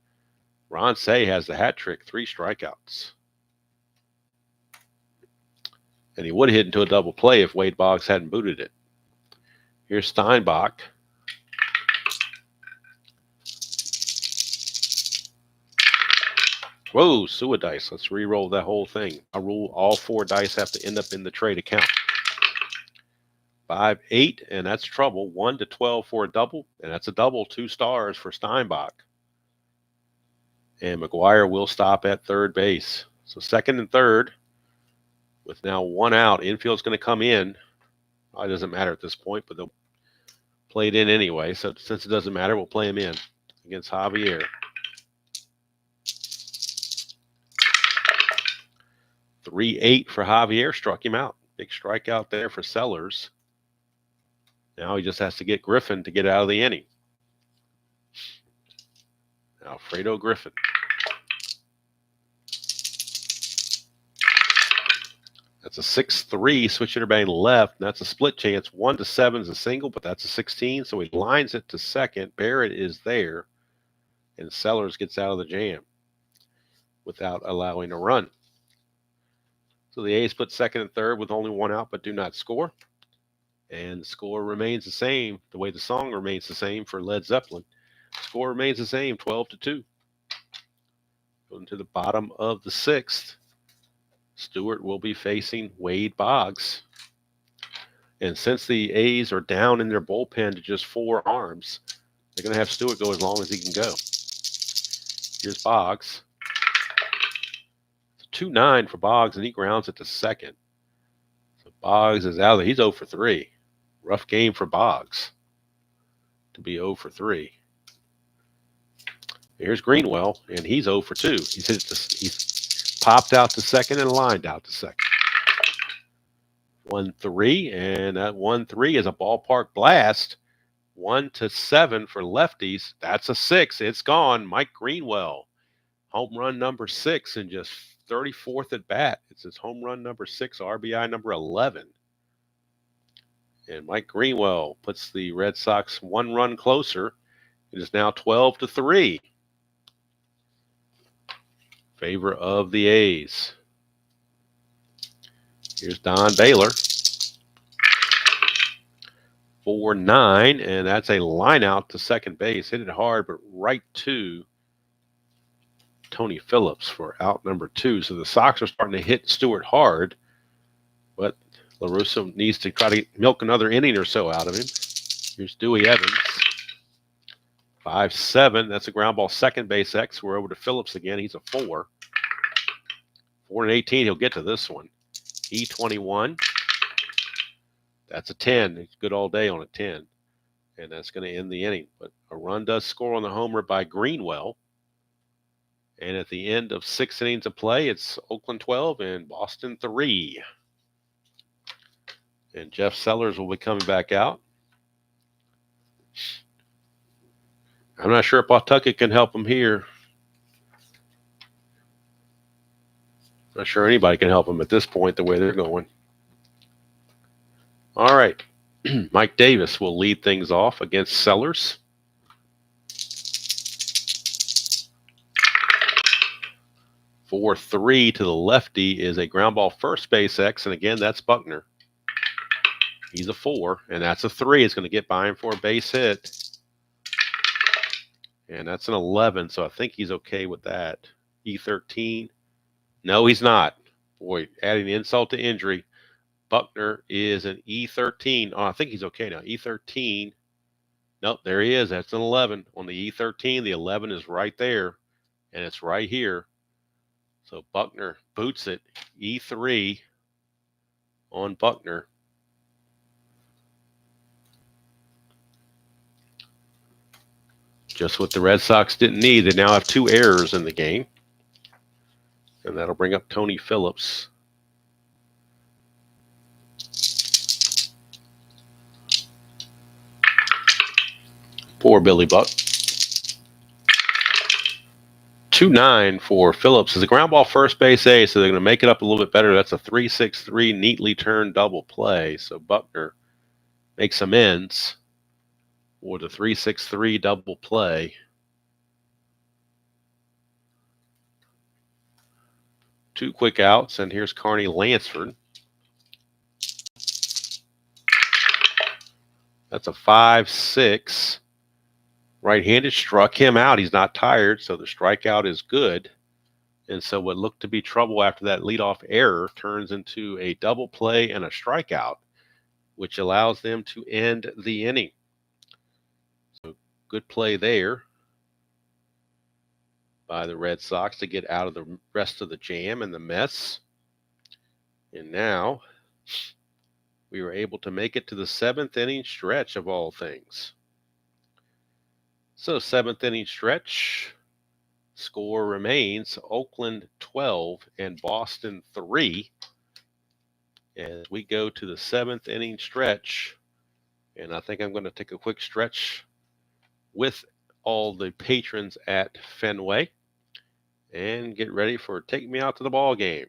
Ron Say has the hat trick, 3 strikeouts. And he would have hit into a double play if Wade Boggs hadn't booted it. Here's Steinbach. Whoa, sewer dice. Let's re-roll that whole thing. I rule all 4 dice have to end up in the tray to count. 5-8, and that's trouble. 1-12 for a double, and that's a double, 2 stars for Steinbach. And McGuire will stop at third base. So second and third, with now 1 out. Infield's going to come in. It doesn't matter at this point, but they'll play it in anyway. So since it doesn't matter, we'll play him in against Javier. 3-8 for Javier, struck him out. Big strikeout there for Sellers. Now he just has to get Griffin to get out of the inning. Alfredo Griffin. That's a 6-3, switch hitter batting left. That's a split chance. 1-7 is a single, but that's a 16, so he lines it to second. Barrett is there, and Sellers gets out of the jam without allowing a run. So the A's put second and third with only 1 out, but do not score. And the score remains the same, the way the song remains the same for Led Zeppelin. The score remains the same, 12-2. Going to the bottom of the 6th. Stewart will be facing Wade Boggs. And since the A's are down in their bullpen to just 4 arms, they're going to have Stewart go as long as he can go. Here's Boggs. 2-9 for Boggs, and he grounds it to second. So Boggs is out there. He's 0 for 3. Rough game for Boggs to be 0 for 3. Here's Greenwell, and he's 0 for 2. He's popped out to second and lined out to second. 1-3, and that 1-3 is a ballpark blast. 1-7 for lefties. That's a 6. It's gone. Mike Greenwell, home run number 6 and just 34th at bat. It's his home run number 6, RBI number 11. And Mike Greenwell puts the Red Sox 1 run closer. It is now 12-3. Favor of the A's. Here's Don Baylor. 4-9, and that's a line out to second base. Hit it hard, but right to Tony Phillips for out number 2. So the Sox are starting to hit Stewart hard, but LaRusso needs to try to milk another inning or so out of him. Here's Dewey Evans. 5-7. That's a ground ball second base X. We're over to Phillips again. He's a 4. 4-18. He'll get to this one. E21. That's a 10. It's good all day on a 10. And that's going to end the inning. But a run does score on the homer by Greenwell. And at the end of 6 innings of play, it's Oakland 12 and Boston 3. And Jeff Sellers will be coming back out. I'm not sure if Pawtucket can help him here. Not sure anybody can help him at this point the way they're going. All right. Mike Davis will lead things off against Sellers. 4-3 to the lefty is a ground ball first base X, and again, that's Buckner. He's a 4, and that's a 3. It's going to get by him for a base hit. And that's an 11, so I think he's okay with that. E13. No, he's not. Boy, adding insult to injury. Buckner is an E13. Oh, I think he's okay now. E13. Nope, there he is. That's an 11. On the E13, the 11 is right there, and it's right here. So Buckner boots it. E3 on Buckner. Just what the Red Sox didn't need. They now have 2 errors in the game. And that'll bring up Tony Phillips. Poor Billy Buck. 2-9 for Phillips. It's a ground ball first base A, so they're going to make it up a little bit better. That's a 3-6-3 neatly turned double play. So Buckner makes amends for the 3-6-3 double play. 2 quick outs, and here's Carney Lansford. That's a 5-6. Right-handed, struck him out. He's not tired, so the strikeout is good. And so what looked to be trouble after that leadoff error turns into a double play and a strikeout, which allows them to end the inning. So good play there by the Red Sox to get out of the rest of the jam and the mess. And now we were able to make it to the 7th inning stretch of all things. So 7th inning stretch, score remains Oakland 12 and Boston 3. As we go to the 7th inning stretch, and I think I'm going to take a quick stretch with all the patrons at Fenway and get ready for Take Me Out to the Ball Game.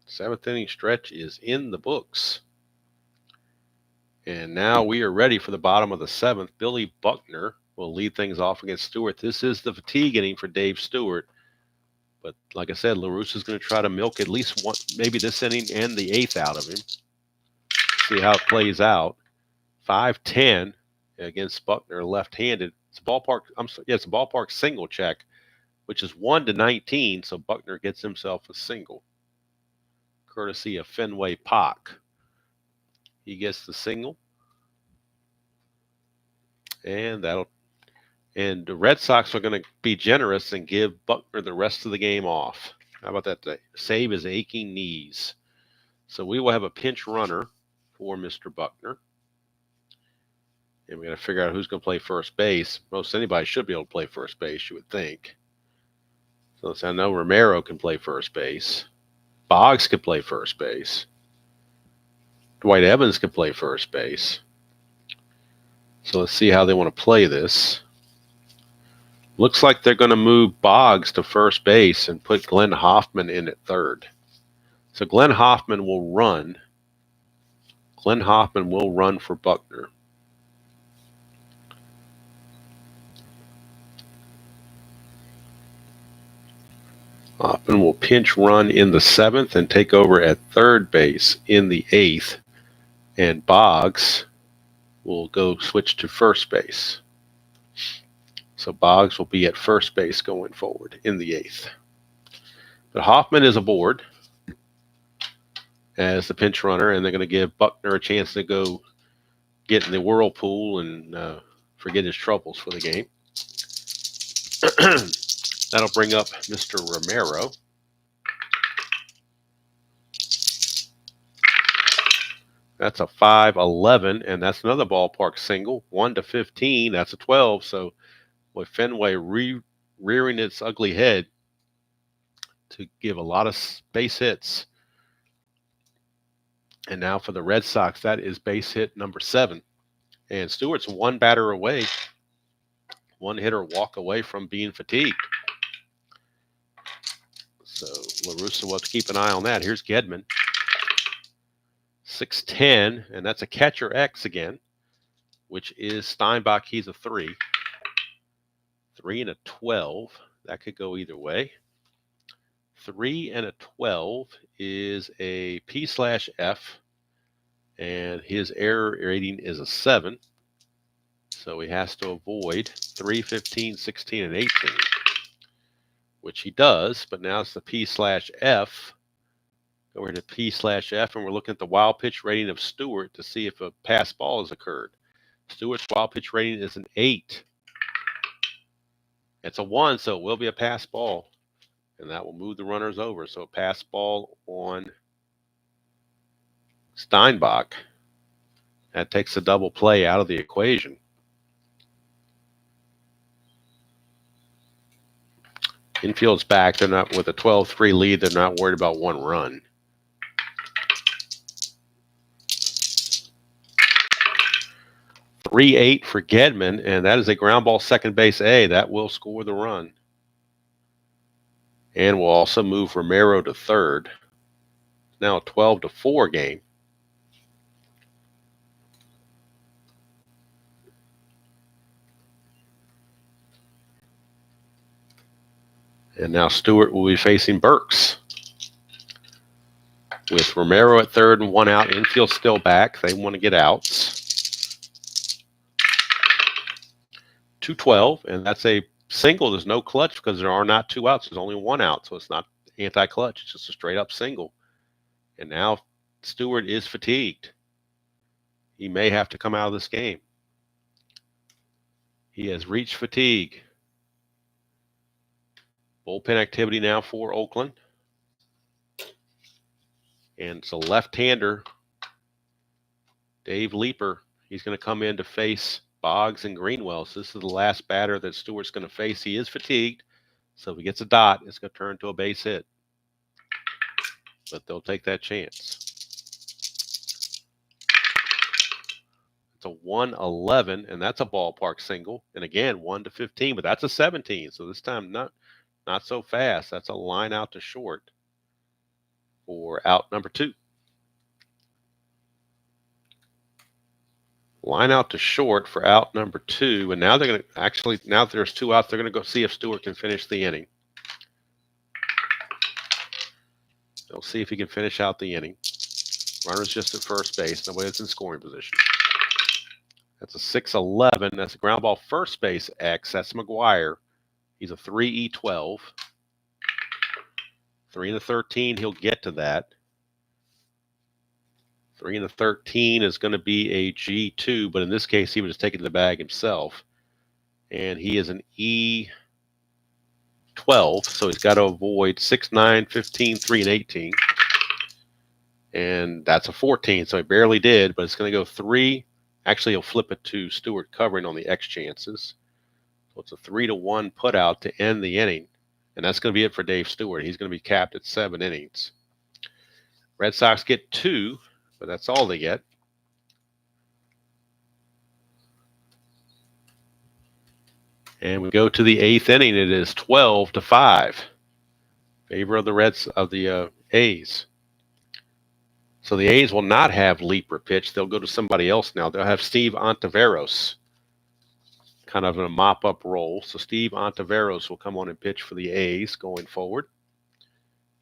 7th inning stretch is in the books. And now we are ready for the bottom of the 7th. Billy Buckner will lead things off against Stewart. This is the fatigue inning for Dave Stewart. But like I said, LaRusse is going to try to milk at least one, maybe this inning and the 8th out of him. See how it plays out. 5-10 against Buckner, left-handed. It's a ballpark. It's a ballpark single check, which is 1-19. So Buckner gets himself a single, courtesy of Fenway Park. He gets the single, and the Red Sox are going to be generous and give Buckner the rest of the game off. How about that? Save his aching knees. So we will have a pinch runner for Mr. Buckner. And we got to figure out who's going to play first base. Most anybody should be able to play first base, you would think. So I know Romero can play first base. Boggs could play first base. Dwight Evans could play first base. So let's see how they want to play this. Looks like they're going to move Boggs to first base and put Glenn Hoffman in at third. So Glenn Hoffman will run. Glenn Hoffman will run for Buckner. Hoffman will pinch run in the 7th and take over at third base in the 8th. And Boggs will go switch to first base. So Boggs will be at first base going forward in the 8th. But Hoffman is aboard as the pinch runner, and they're going to give Buckner a chance to go get in the whirlpool and forget his troubles for the game. That'll bring up Mr. Romero. That's a 5-11, and that's another ballpark single. 1-15, that's a 12. So with Fenway rearing its ugly head to give a lot of base hits. And now for the Red Sox, that is base hit number 7. And Stewart's one batter away, one hitter walk away from being fatigued. So LaRusse will have to keep an eye on that. Here's Gedman. 6-10, and that's a catcher X again, which is Steinbach. He's a 3. 3 and a 12. That could go either way. 3 and a 12 is a P/F, and his error rating is a 7. So he has to avoid 3, 15, 16, and 18, which he does, but now it's the P/F. Go over to P/F, and we're looking at the wild pitch rating of Stewart to see if a pass ball has occurred. Stewart's wild pitch rating is an 8. It's a 1, so it will be a pass ball, and that will move the runners over. So a pass ball on Steinbach. That takes a double play out of the equation. Infield's back. They're not with a 12-3 lead. They're not worried about one run. .38 for Gedman, and that is a ground ball second base A. That will score the run. And will also move Romero to third. Now a 12-4 game. And now Stewart will be facing Burks. With Romero at third and 1 out, infield still back. They want to get outs. 2-12, and that's a single. There's no clutch because there are not 2 outs. There's only 1 out, so it's not anti-clutch. It's just a straight-up single. And now Stewart is fatigued. He may have to come out of this game. He has reached fatigue. Bullpen activity now for Oakland. And it's a left-hander, Dave Leeper. He's going to come in to face Boggs and Greenwell. So this is the last batter that Stewart's going to face. He is fatigued, so if he gets a dot, it's going to turn into a base hit. But they'll take that chance. It's a 1-11, and that's a ballpark single. And again, 1-15, but that's a 17. So this time not so fast. That's a line out to short for out number 2. Line out to short for out number 2, and now they're going to actually, now that there's 2 outs, they're going to go see if Stewart can finish the inning. They'll see if he can finish out the inning. Runner's just at first base. Nobody's in scoring position. That's a 6-11. That's a ground ball first base X. That's McGuire. He's a 3E12. 3 and a 13, he'll get to that. 3 and a 13 is going to be a G2, but in this case, he was just taking the bag himself. And he is an E12, so he's got to avoid 6, 9, 15, 3, and 18. And that's a 14, so he barely did, but it's going to go 3. Actually, he'll flip it to Stewart covering on the X chances. So it's a 3-1 put out to end the inning. And that's going to be it for Dave Stewart. He's going to be capped at 7 innings. Red Sox get 2, but that's all they get. And we go to the 8th inning. It is 12-5. Favor of the A's. So the A's will not have Leaper pitch. They'll go to somebody else now. They'll have Steve Ontiveros, kind of in a mop-up role. So Steve Ontiveros will come on and pitch for the A's going forward.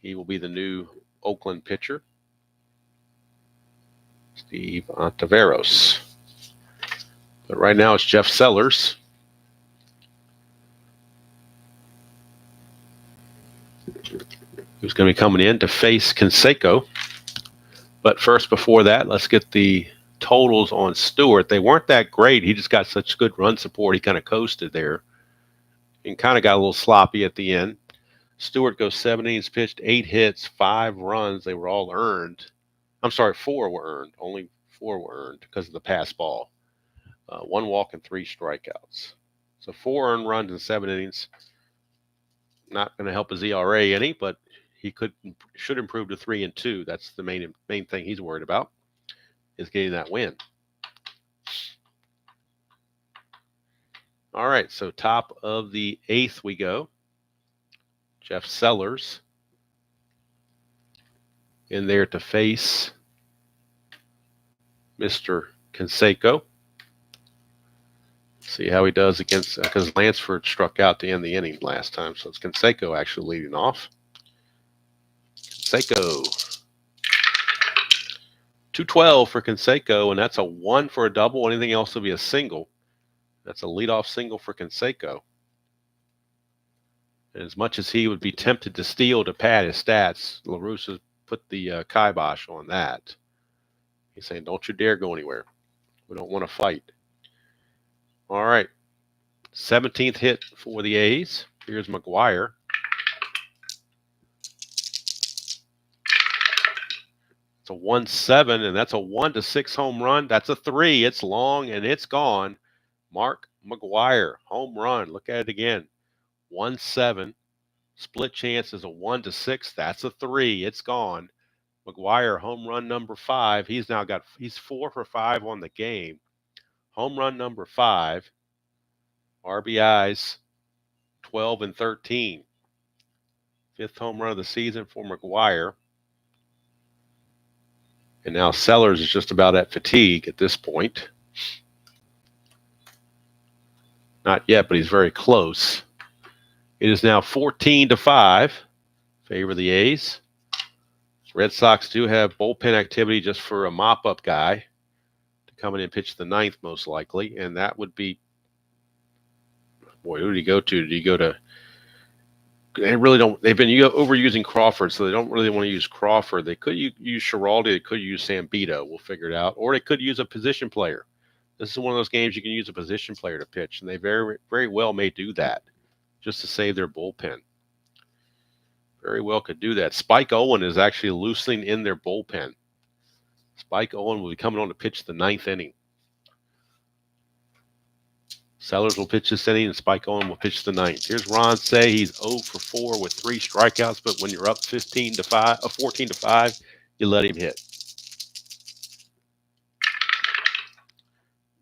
He will be the new Oakland pitcher. Steve Ontiveros. But right now it's Jeff Sellers. Who's going to be coming in to face Canseco. But first, before that, let's get the totals on Stewart. They weren't that great. He just got such good run support. He kind of coasted there and kind of got a little sloppy at the end. Stewart goes 7 innings pitched, 8 hits, 5 runs. They were all earned. I'm sorry, 4 were earned. Only 4 were earned because of the pass ball. 1 walk and 3 strikeouts. So 4 earned runs in 7 innings. Not going to help his ERA any, but he should improve to 3-2. That's the main thing he's worried about, is getting that win. All right, so top of the 8th we go. Jeff Sellers in there to face Mr. Canseco. See how he does against, because Lansford struck out to end the inning last time, so it's Canseco actually leading off. Canseco. 212 for Canseco, and that's a 1 for a double. Anything else will be a single. That's a leadoff single for Canseco. And as much as he would be tempted to steal to pad his stats, LaRussa put the kibosh on that. He's saying, don't you dare go anywhere. We don't want to fight. All right. 17th hit for the A's. Here's McGuire. It's a 1-7, and that's a 1-6 home run. That's a 3. It's long, and it's gone. Mark McGuire, home run. Look at it again. 1-7. Split chance is a 1-6. That's a 3. It's gone. McGuire, home run number 5. He's 4 for 5 on the game. Home run number 5. RBIs 12 and 13. 5th home run of the season for McGuire. And now Sellers is just about at fatigue at this point. Not yet, but he's very close. It is now 14-5. Favor the A's. Red Sox do have bullpen activity just for a mop-up guy to come in and pitch the 9th most likely. And that would be, boy, who did he go to? Did he go to, they really don't, they've been overusing Crawford, so they don't really want to use Crawford. They could use Schiraldi, they could use Sambito, we'll figure it out, or they could use a position player. This is one of those games you can use a position player to pitch, and they very, very well may do that just to save their bullpen. Very well could do that. Spike Owen is actually loosening in their bullpen. Spike Owen will be coming on to pitch the 9th inning. Sellers will pitch this inning, and Spike Owen will pitch the 9th. Here's Ron Say. He's 0 for 4 with 3 strikeouts, but when you're up 14-5, you let him hit.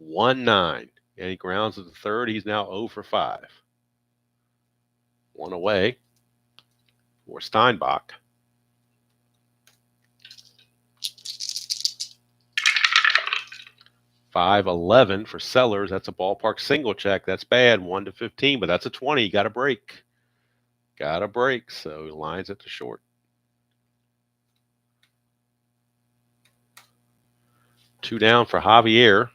1-9, and he grounds to the 3rd. He's now 0 for 5. 1 away for Steinbach. 5-11 for Sellers. That's a ballpark single check. That's bad. 1-15, but that's a 20. You got a break. Got a break. So he lines it to short. 2 down for Javier.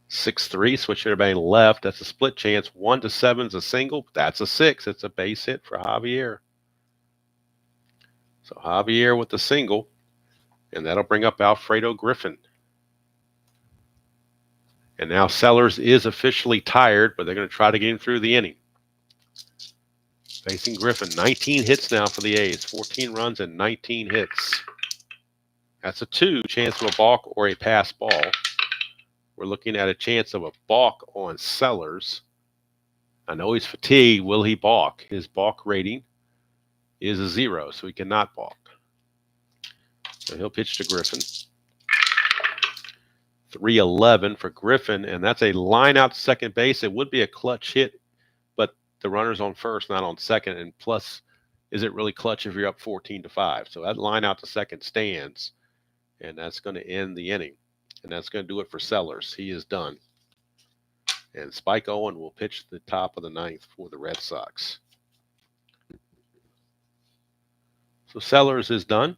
6-3, switch to everybody left. That's a split chance. 1-7 is a single. That's a 6. It's a base hit for Javier. So Javier with the single, and that'll bring up Alfredo Griffin. And now Sellers is officially tired, but they're going to try to get him through the inning. Facing Griffin. 19 hits now for the A's. 14 runs and 19 hits. That's a 2, chance of a balk or a pass ball. We're looking at a chance of a balk on Sellers. I know he's fatigued. Will he balk? His balk rating is a 0, so he cannot balk. So he'll pitch to Griffin. 3-11 for Griffin, and that's a line out to second base. It would be a clutch hit, but the runner's on first, not on second. And plus, is it really clutch if you're up 14-5? So that line out to second stands, and that's going to end the inning. And that's going to do it for Sellers. He is done. And Spike Owen will pitch the top of the 9th for the Red Sox. So Sellers is done.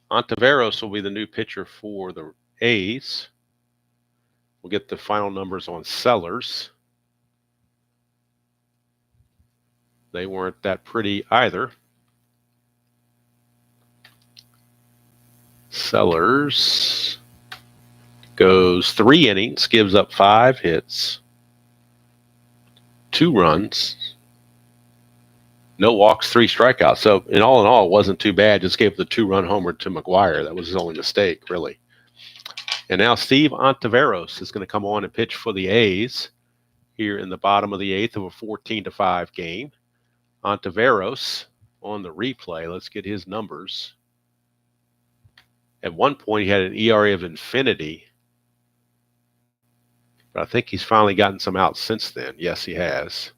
Ontiveros will be the new pitcher for the A's. We'll get the final numbers on Sellers. They weren't that pretty either. Sellers goes 3 innings, gives up 5 hits, 2 runs, no walks, 3 strikeouts. So in all, it wasn't too bad. Just gave the 2-run homer to McGuire. That was his only mistake, really. And now Steve Ontiveros is going to come on and pitch for the A's here in the bottom of the 8th of a 14-5 game. Ontiveros on the replay. Let's get his numbers. At one point, he had an ERA of infinity. But I think he's finally gotten some outs since then. Yes, he has.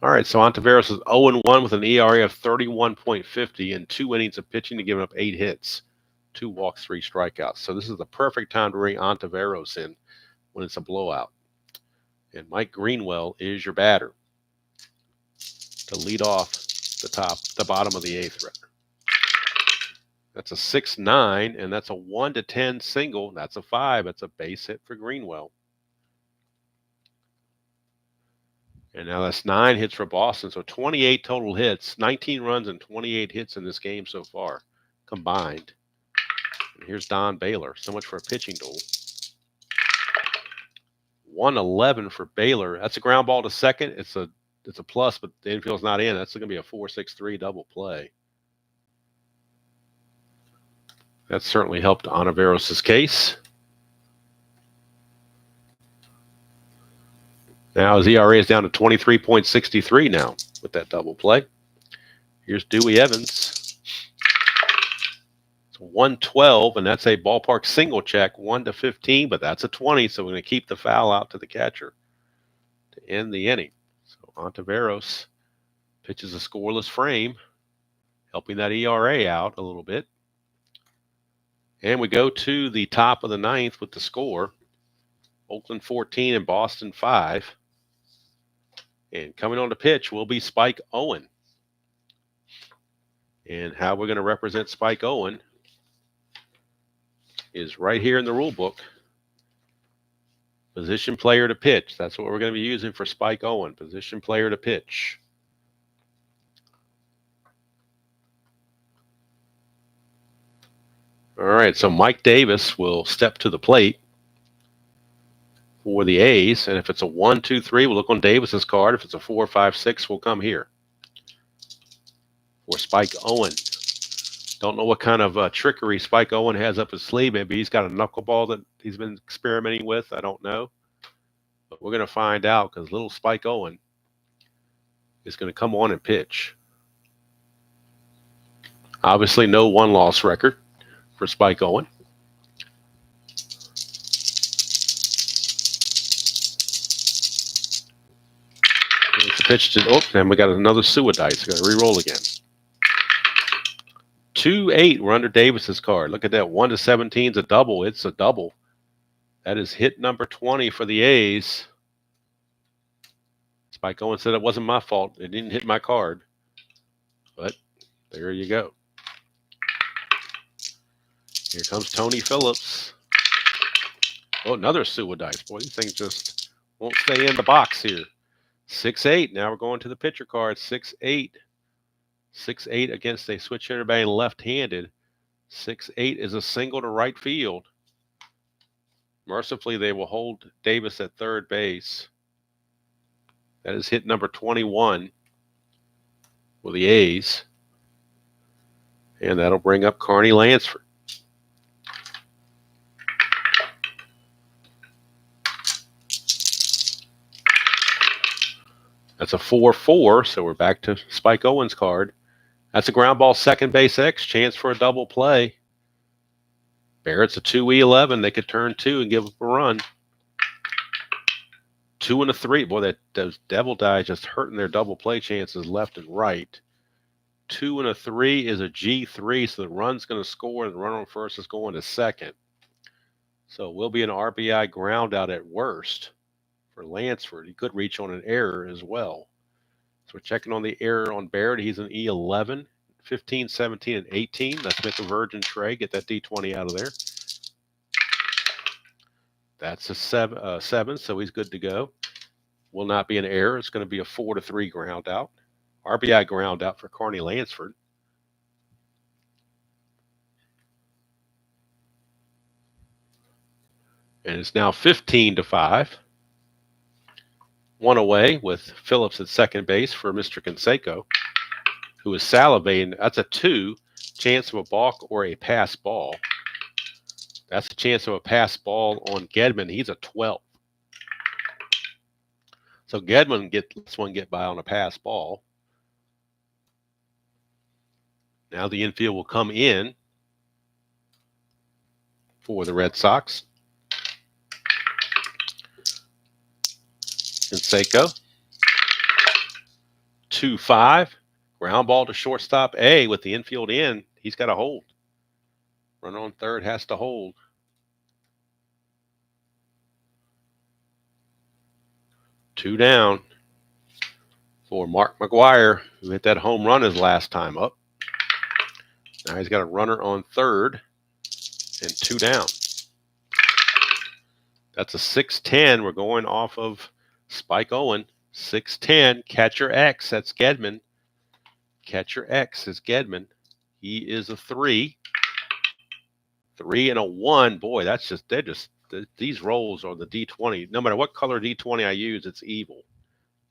All right, so Ontiveros is 0-1 with an ERA of 31.50 and 2 innings of pitching to give up 8 hits, 2 walks, 3 strikeouts. So this is the perfect time to bring Ontiveros in when it's a blowout. And Mike Greenwell is your batter to lead off the bottom of the 8th. That's a 6-9, and that's a 1-10 single. That's a 5. That's a base hit for Greenwell. And now that's 9 hits for Boston. So 28 total hits, 19 runs and 28 hits in this game so far combined. And here's Don Baylor. So much for a pitching duel. 1-11 for Baylor. That's a ground ball to second. It's a plus, but the infield's not in. That's going to be a 4-6-3 double play. That certainly helped Ontiveros' case. Now his ERA is down to 23.63 now with that double play. Here's Dewey Evans. It's 1-12, and that's a ballpark single check, 1-15, but that's a 20, so we're going to keep the foul out to the catcher to end the inning. So Ontiveros pitches a scoreless frame, helping that ERA out a little bit. And we go to the top of the 9th with the score. Oakland 14 and Boston 5. And coming on the pitch will be Spike Owen. And how we're going to represent Spike Owen is right here in the rule book. Position player to pitch. That's what we're going to be using for Spike Owen. Position player to pitch. All right, so Mike Davis will step to the plate for the A's. And if it's a 1-2-3, we'll look on Davis's card. If it's a 4-5-6, we'll come here for Spike Owen. Don't know what kind of trickery Spike Owen has up his sleeve. Maybe he's got a knuckleball that he's been experimenting with. I don't know. But we're going to find out because little Spike Owen is going to come on and pitch. Obviously, no one-loss record for Spike Owen. It's a pitch to, and we got another Suadice. Got to re-roll again. 2-8. We're under Davis's card. Look at that. 1 to 17 is a double. It's a double. That is hit number 20 for the A's. Spike Owen said it wasn't my fault. It didn't hit my card. But there you go. Here comes Tony Phillips. Oh, another Sewer dice. Boy, these things just won't stay in the box here. 6-8. Now we're going to the pitcher card. 6-8. 6-8 against a switch hitter batting left-handed. 6-8 is a single to right field. Mercifully, they will hold Davis at third base. That is hit number 21 for the A's. And that'll bring up Carney Lansford. That's a 4-4, so we're back to Spike Owen's card. That's a ground ball, second base X, chance for a double play. Barrett's a 2E11. They could turn 2 and give up a run. 2 and a 3. Boy, those Devil Dies just hurting their double play chances left and right. 2 and a 3 is a G3, so the run's going to score, and the runner on first is going to second. So it will be an RBI ground out at worst for Lansford. He could reach on an error as well. So we're checking on the error on Barrett. He's an E11, 15, 17, and 18. Let's make a virgin tray. Get that D20 out of there. That's a 7, so he's good to go. Will not be an error. It's going to be a 4-3 ground out. RBI ground out for Carney Lansford. And it's now 15-5. 1 away with Phillips at second base for Mr. Canseco, who is salivating. That's a 2, chance of a balk or a pass ball. That's a chance of a pass ball on Gedman. He's a 12. So Gedman lets one get by on a pass ball. Now the infield will come in for the Red Sox. Canseco. 2-5. Ground ball to shortstop A with the infield in. He's got to hold. Runner on third has to hold. Two down for Mark McGuire, who hit that home run his last time up. Now he's got a runner on third and 2 down. That's a 6-10. We're going off of Spike Owen. 6-10. Catcher X. That's Gedman. Catcher X is Gedman. He is a 3. 3 and a 1. Boy, these rolls are the D20. No matter what color D20 I use, it's evil.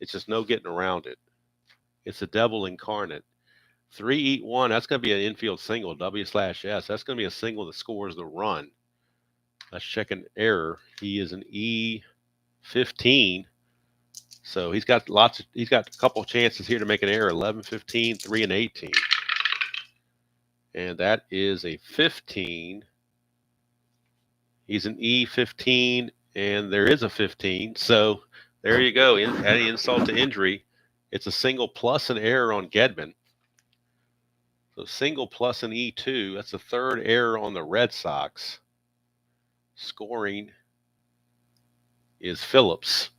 It's just no getting around it. It's the devil incarnate. 3-1. That's going to be an infield single, W/S. That's going to be a single that scores the run. Let's check an error. He is an E15. So he's got a couple of chances here to make an error. 11, 15, 3, and 18. And that is a 15. He's an E15, and there is a 15. So there you go. Adding insult to injury. It's a single plus an error on Gedman. So single plus an E2. That's the third error on the Red Sox. Scoring is Phillips.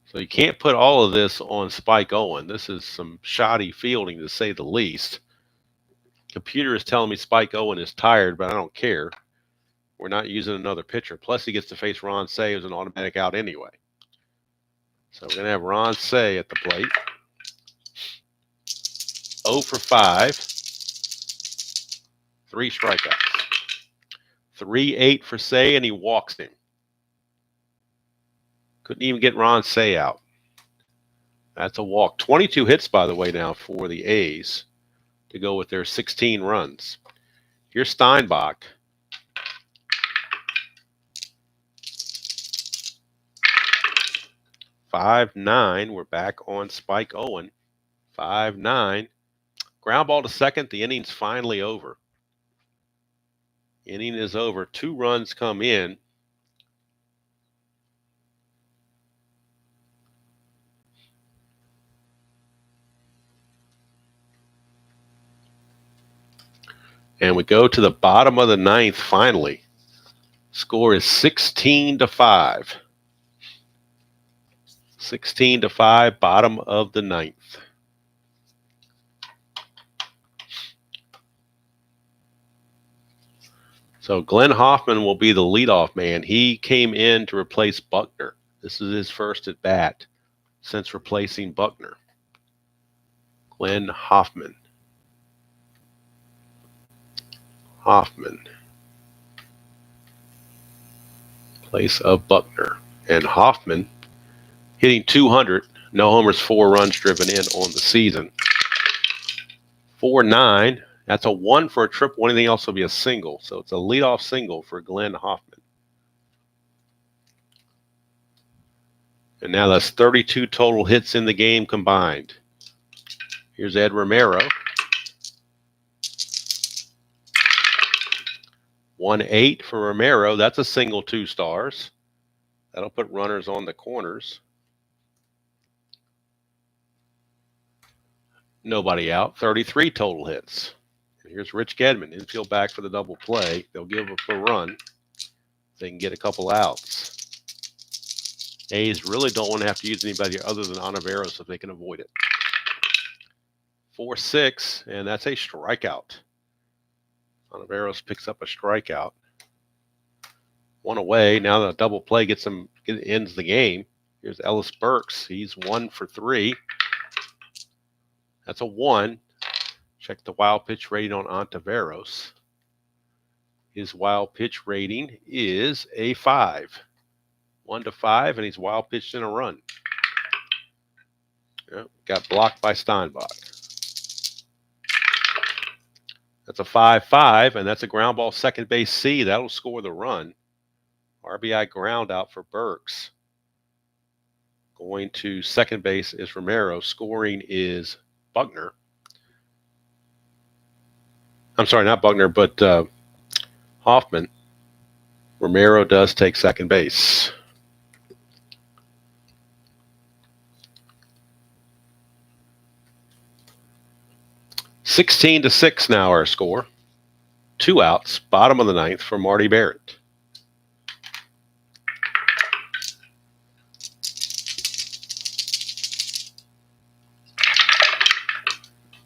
So you can't put all of this on Spike Owen. This is some shoddy fielding, to say the least. Computer is telling me Spike Owen is tired, but I don't care. We're not using another pitcher. Plus, he gets to face Ron Cey as an automatic out anyway. So we're going to have Ron Cey at the plate. 0 for 5. 3 strikeouts. 3-8 for Cey, and he walks him. Couldn't even get Ron Cey out. That's a walk. 22 hits, by the way, now for the A's to go with their 16 runs. Here's Steinbach. (5-9). We're back on Spike Owen. 5-9. Ground ball to second. The inning's finally over. Inning is over. 2 runs come in. And we go to the bottom of the ninth finally. Score is 16-5. 16-5, bottom of the ninth. So Glenn Hoffman will be the leadoff man. He came in to replace Buckner. This is his first at bat since replacing Buckner. Glenn Hoffman. Place of Buckner. And Hoffman hitting 200. No homers, 4 runs driven in on the season. 4-9. That's a 1 for a triple. Anything else will be a single. So it's a leadoff single for Glenn Hoffman. And now that's 32 total hits in the game combined. Here's Ed Romero. 1-8 for Romero. That's a single, 2 stars. That'll put runners on the corners. Nobody out. 33 total hits. And here's Rich Gedman. Infield back for the double play. They'll give up a run. They can get a couple outs. A's really don't want to have to use anybody other than Ontiveros if they can avoid it. 4-6, and that's a strikeout. Ontiveros picks up a strikeout. 1 away. Now the double play ends the game. Here's Ellis Burks. He's 1 for 3. That's a 1. Check the wild pitch rating on Ontiveros. His wild pitch rating is a 5. 1-5, and he's wild pitched in a run. Yep, got blocked by Steinbach. That's a 5-5, and that's a ground ball second base C. That'll score the run. RBI ground out for Burks. Going to second base is Romero. Scoring is Buckner. I'm sorry, not Buckner, but Hoffman. Romero does take second base. (16-6) now our score. 2 outs, bottom of the ninth for Marty Barrett.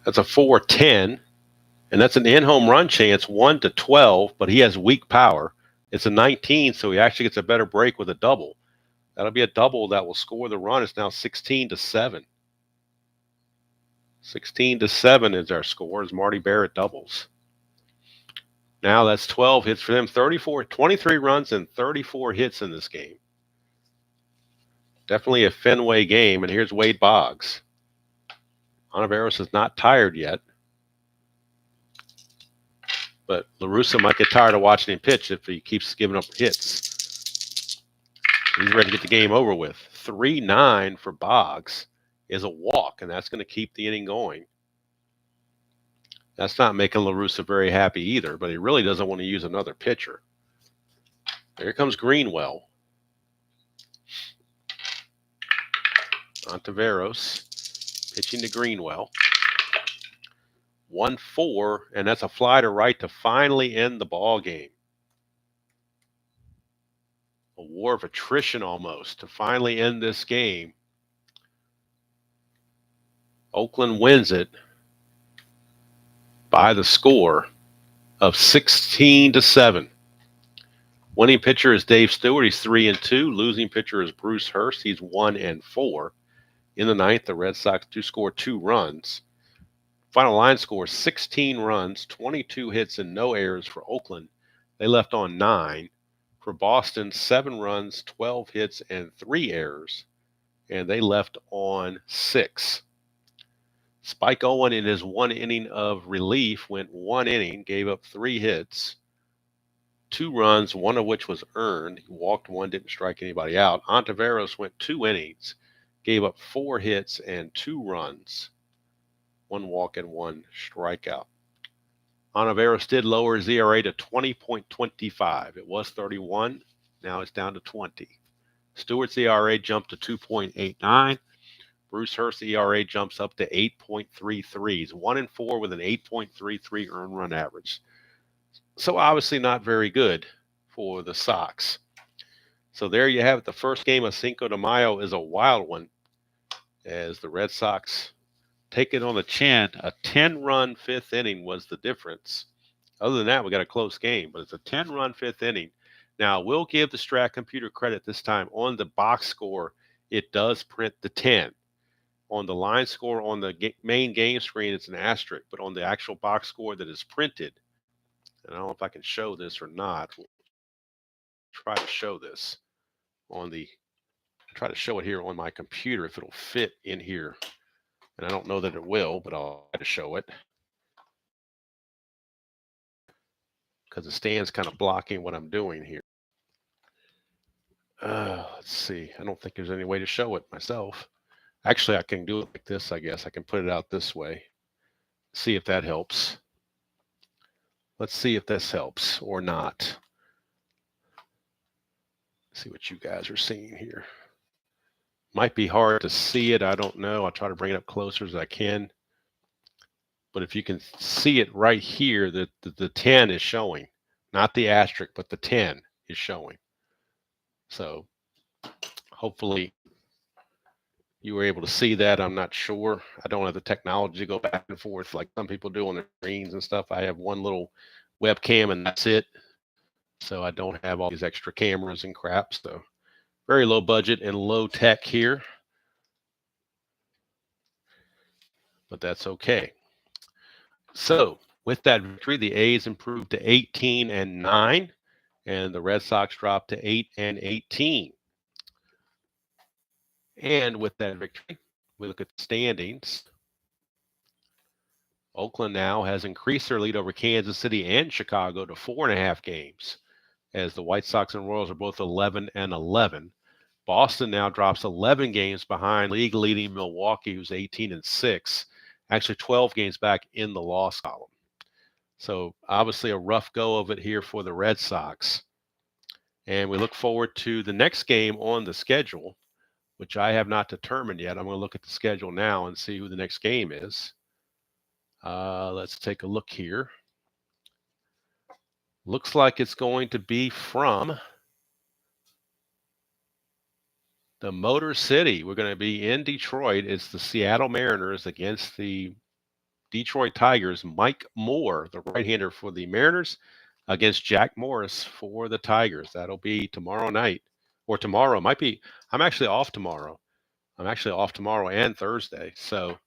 That's a 4-10, and that's an in-home run chance, 1-12, but he has weak power. It's a 19, so he actually gets a better break with a double. That'll be a double that will score the run. It's now 16-7. 16-7 is our score as Marty Barrett doubles. Now that's 12 hits for them. 23 runs and 34 hits in this game. Definitely a Fenway game. And here's Wade Boggs. Ontiveros is not tired yet. But La Russa might get tired of watching him pitch if he keeps giving up hits. He's ready to get the game over with. 3-9 for Boggs is a walk, and that's going to keep the inning going. That's not making La Russa very happy either, but he really doesn't want to use another pitcher. Here comes Greenwell. Ontiveros pitching to Greenwell. 1-4, and that's a fly to right to finally end the ball game. A war of attrition almost to finally end this game. Oakland wins it by the score of 16-7. Winning pitcher is Dave Stewart. He's 3-2. Losing pitcher is Bruce Hurst. He's 1-4. In the ninth, the Red Sox do score 2 runs. Final line score 16 runs, 22 hits, and no errors for Oakland. They left on 9. For Boston, 7 runs, 12 hits, and 3 errors. And they left on 6. Spike Owen in his 1 inning of relief went 1 inning, gave up 3 hits, 2 runs, 1 of which was earned. He walked 1, didn't strike anybody out. Ontiveros went 2 innings, gave up 4 hits and 2 runs, 1 walk and 1 strikeout. Ontiveros did lower his ERA to 20.25. It was 31. Now it's down to 20. Stewart's ERA jumped to 2.89. Bruce Hurst's ERA jumps up to 8.33. He's 1-4 with an 8.33 earned run average. So obviously not very good for the Sox. So there you have it. The first game of Cinco de Mayo is a wild one as the Red Sox take it on the chin. A 10-run fifth inning was the difference. Other than that, we got a close game, but it's a 10-run fifth inning. Now, we'll give the Strat computer credit this time. On the box score, it does print the 10. On the line score on the main game screen, it's an asterisk, but on the actual box score that is printed, and I don't know if I can show this or not. We'll try to show this on the, try to show it here on my computer if it'll fit in here. And I don't know that it will, but I'll try to show it because the stand's kind of blocking what I'm doing here. Let's see. I don't think there's any way to show it myself. Actually, I can do it like this, I guess. I can put it out this way. See if that helps. Let's see if this helps or not. See what you guys are seeing here. Might be hard to see it. I don't know. I'll try to bring it up closer as I can. But if you can see it right here, the 10 is showing. Not the asterisk, but the 10 is showing. So hopefully you were able to see that. I'm not sure. I don't have the technology to go back and forth like some people do on their screens and stuff. I have one little webcam and that's it. So I don't have all these extra cameras and crap. So very low budget and low tech here. But that's okay. So with that victory, the A's improved to 18-9, and the Red Sox dropped to 8-18. And with that victory, we look at the standings. Oakland now has increased their lead over Kansas City and Chicago to 4.5 games, as the White Sox and Royals are both 11-11. Boston now drops 11 games behind league-leading Milwaukee, who's 18-6, actually 12 games back in the loss column. So obviously a rough go of it here for the Red Sox. And we look forward to the next game on the schedule, which I have not determined yet. I'm going to look at the schedule now and see who the next game is. Let's take a look here. Looks like it's going to be from the Motor City. We're going to be in Detroit. It's the Seattle Mariners against the Detroit Tigers. Mike Moore, the right-hander for the Mariners, against Jack Morris for the Tigers. That'll be tomorrow night, or tomorrow. Might be. I'm actually off tomorrow. I'm actually off tomorrow and Thursday, so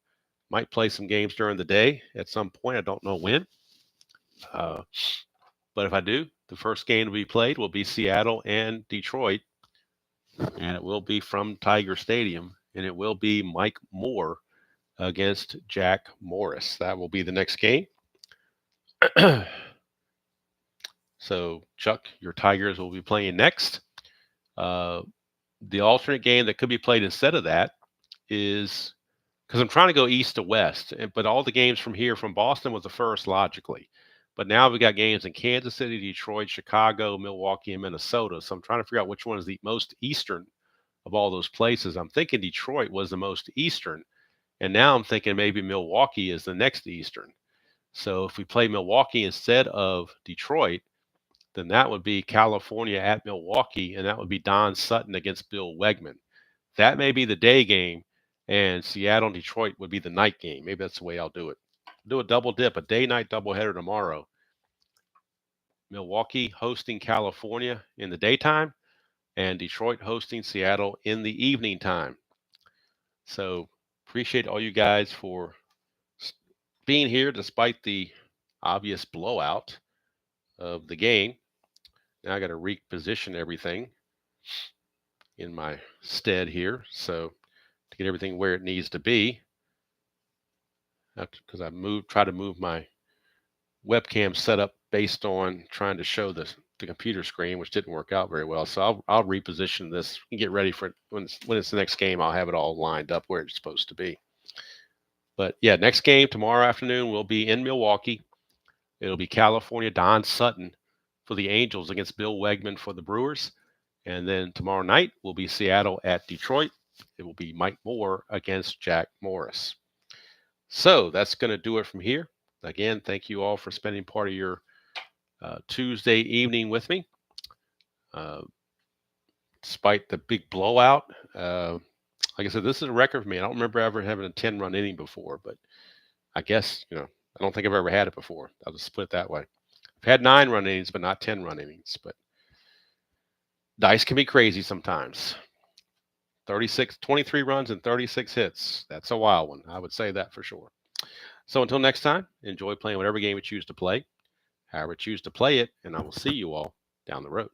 might play some games during the day at some point. I don't know when. But if I do, the first game to be played will be Seattle and Detroit, and it will be from Tiger Stadium, and it will be Mike Moore against Jack Morris. That will be the next game. So, Chuck, your Tigers will be playing next. The alternate game that could be played instead of that is, because I'm trying to go east to west, but all the games from here, from Boston was the first logically. But now we've got games in Kansas City, Detroit, Chicago, Milwaukee, and Minnesota. So I'm trying to figure out which one is the most eastern of all those places. I'm thinking Detroit was the most eastern, and now I'm thinking maybe Milwaukee is the next eastern. So if we play Milwaukee instead of Detroit, then that would be California at Milwaukee, and that would be Don Sutton against Bill Wegman. That may be the day game, and Seattle and Detroit would be the night game. Maybe that's the way I'll do it. Do a double dip, a day-night doubleheader tomorrow. Milwaukee hosting California in the daytime, and Detroit hosting Seattle in the evening time. So appreciate all you guys for being here despite the obvious blowout of the game. Now I got to reposition everything in my stead here, so to get everything where it needs to be, because I try to move my webcam setup based on trying to show the computer screen, which didn't work out very well. So I'll reposition this and get ready for it when it's the next game. I'll have it all lined up where it's supposed to be. But yeah, next game tomorrow afternoon will be in Milwaukee. It'll be California, Don Sutton for the Angels against Bill Wegman for the Brewers. And then tomorrow night will be Seattle at Detroit. It will be Mike Moore against Jack Morris. So that's going to do it from here. Again, thank you all for spending part of your Tuesday evening with me. Despite the big blowout, like I said, this is a record for me. I don't remember ever having a 10-run inning before, but I guess, I don't think I've ever had it before. I'll just split it that way. I've had 9-run innings, but not 10-run innings. But dice can be crazy sometimes. 23 runs and 36 hits. That's a wild one. I would say that for sure. So until next time, enjoy playing whatever game you choose to play, however you choose to play it, and I will see you all down the road.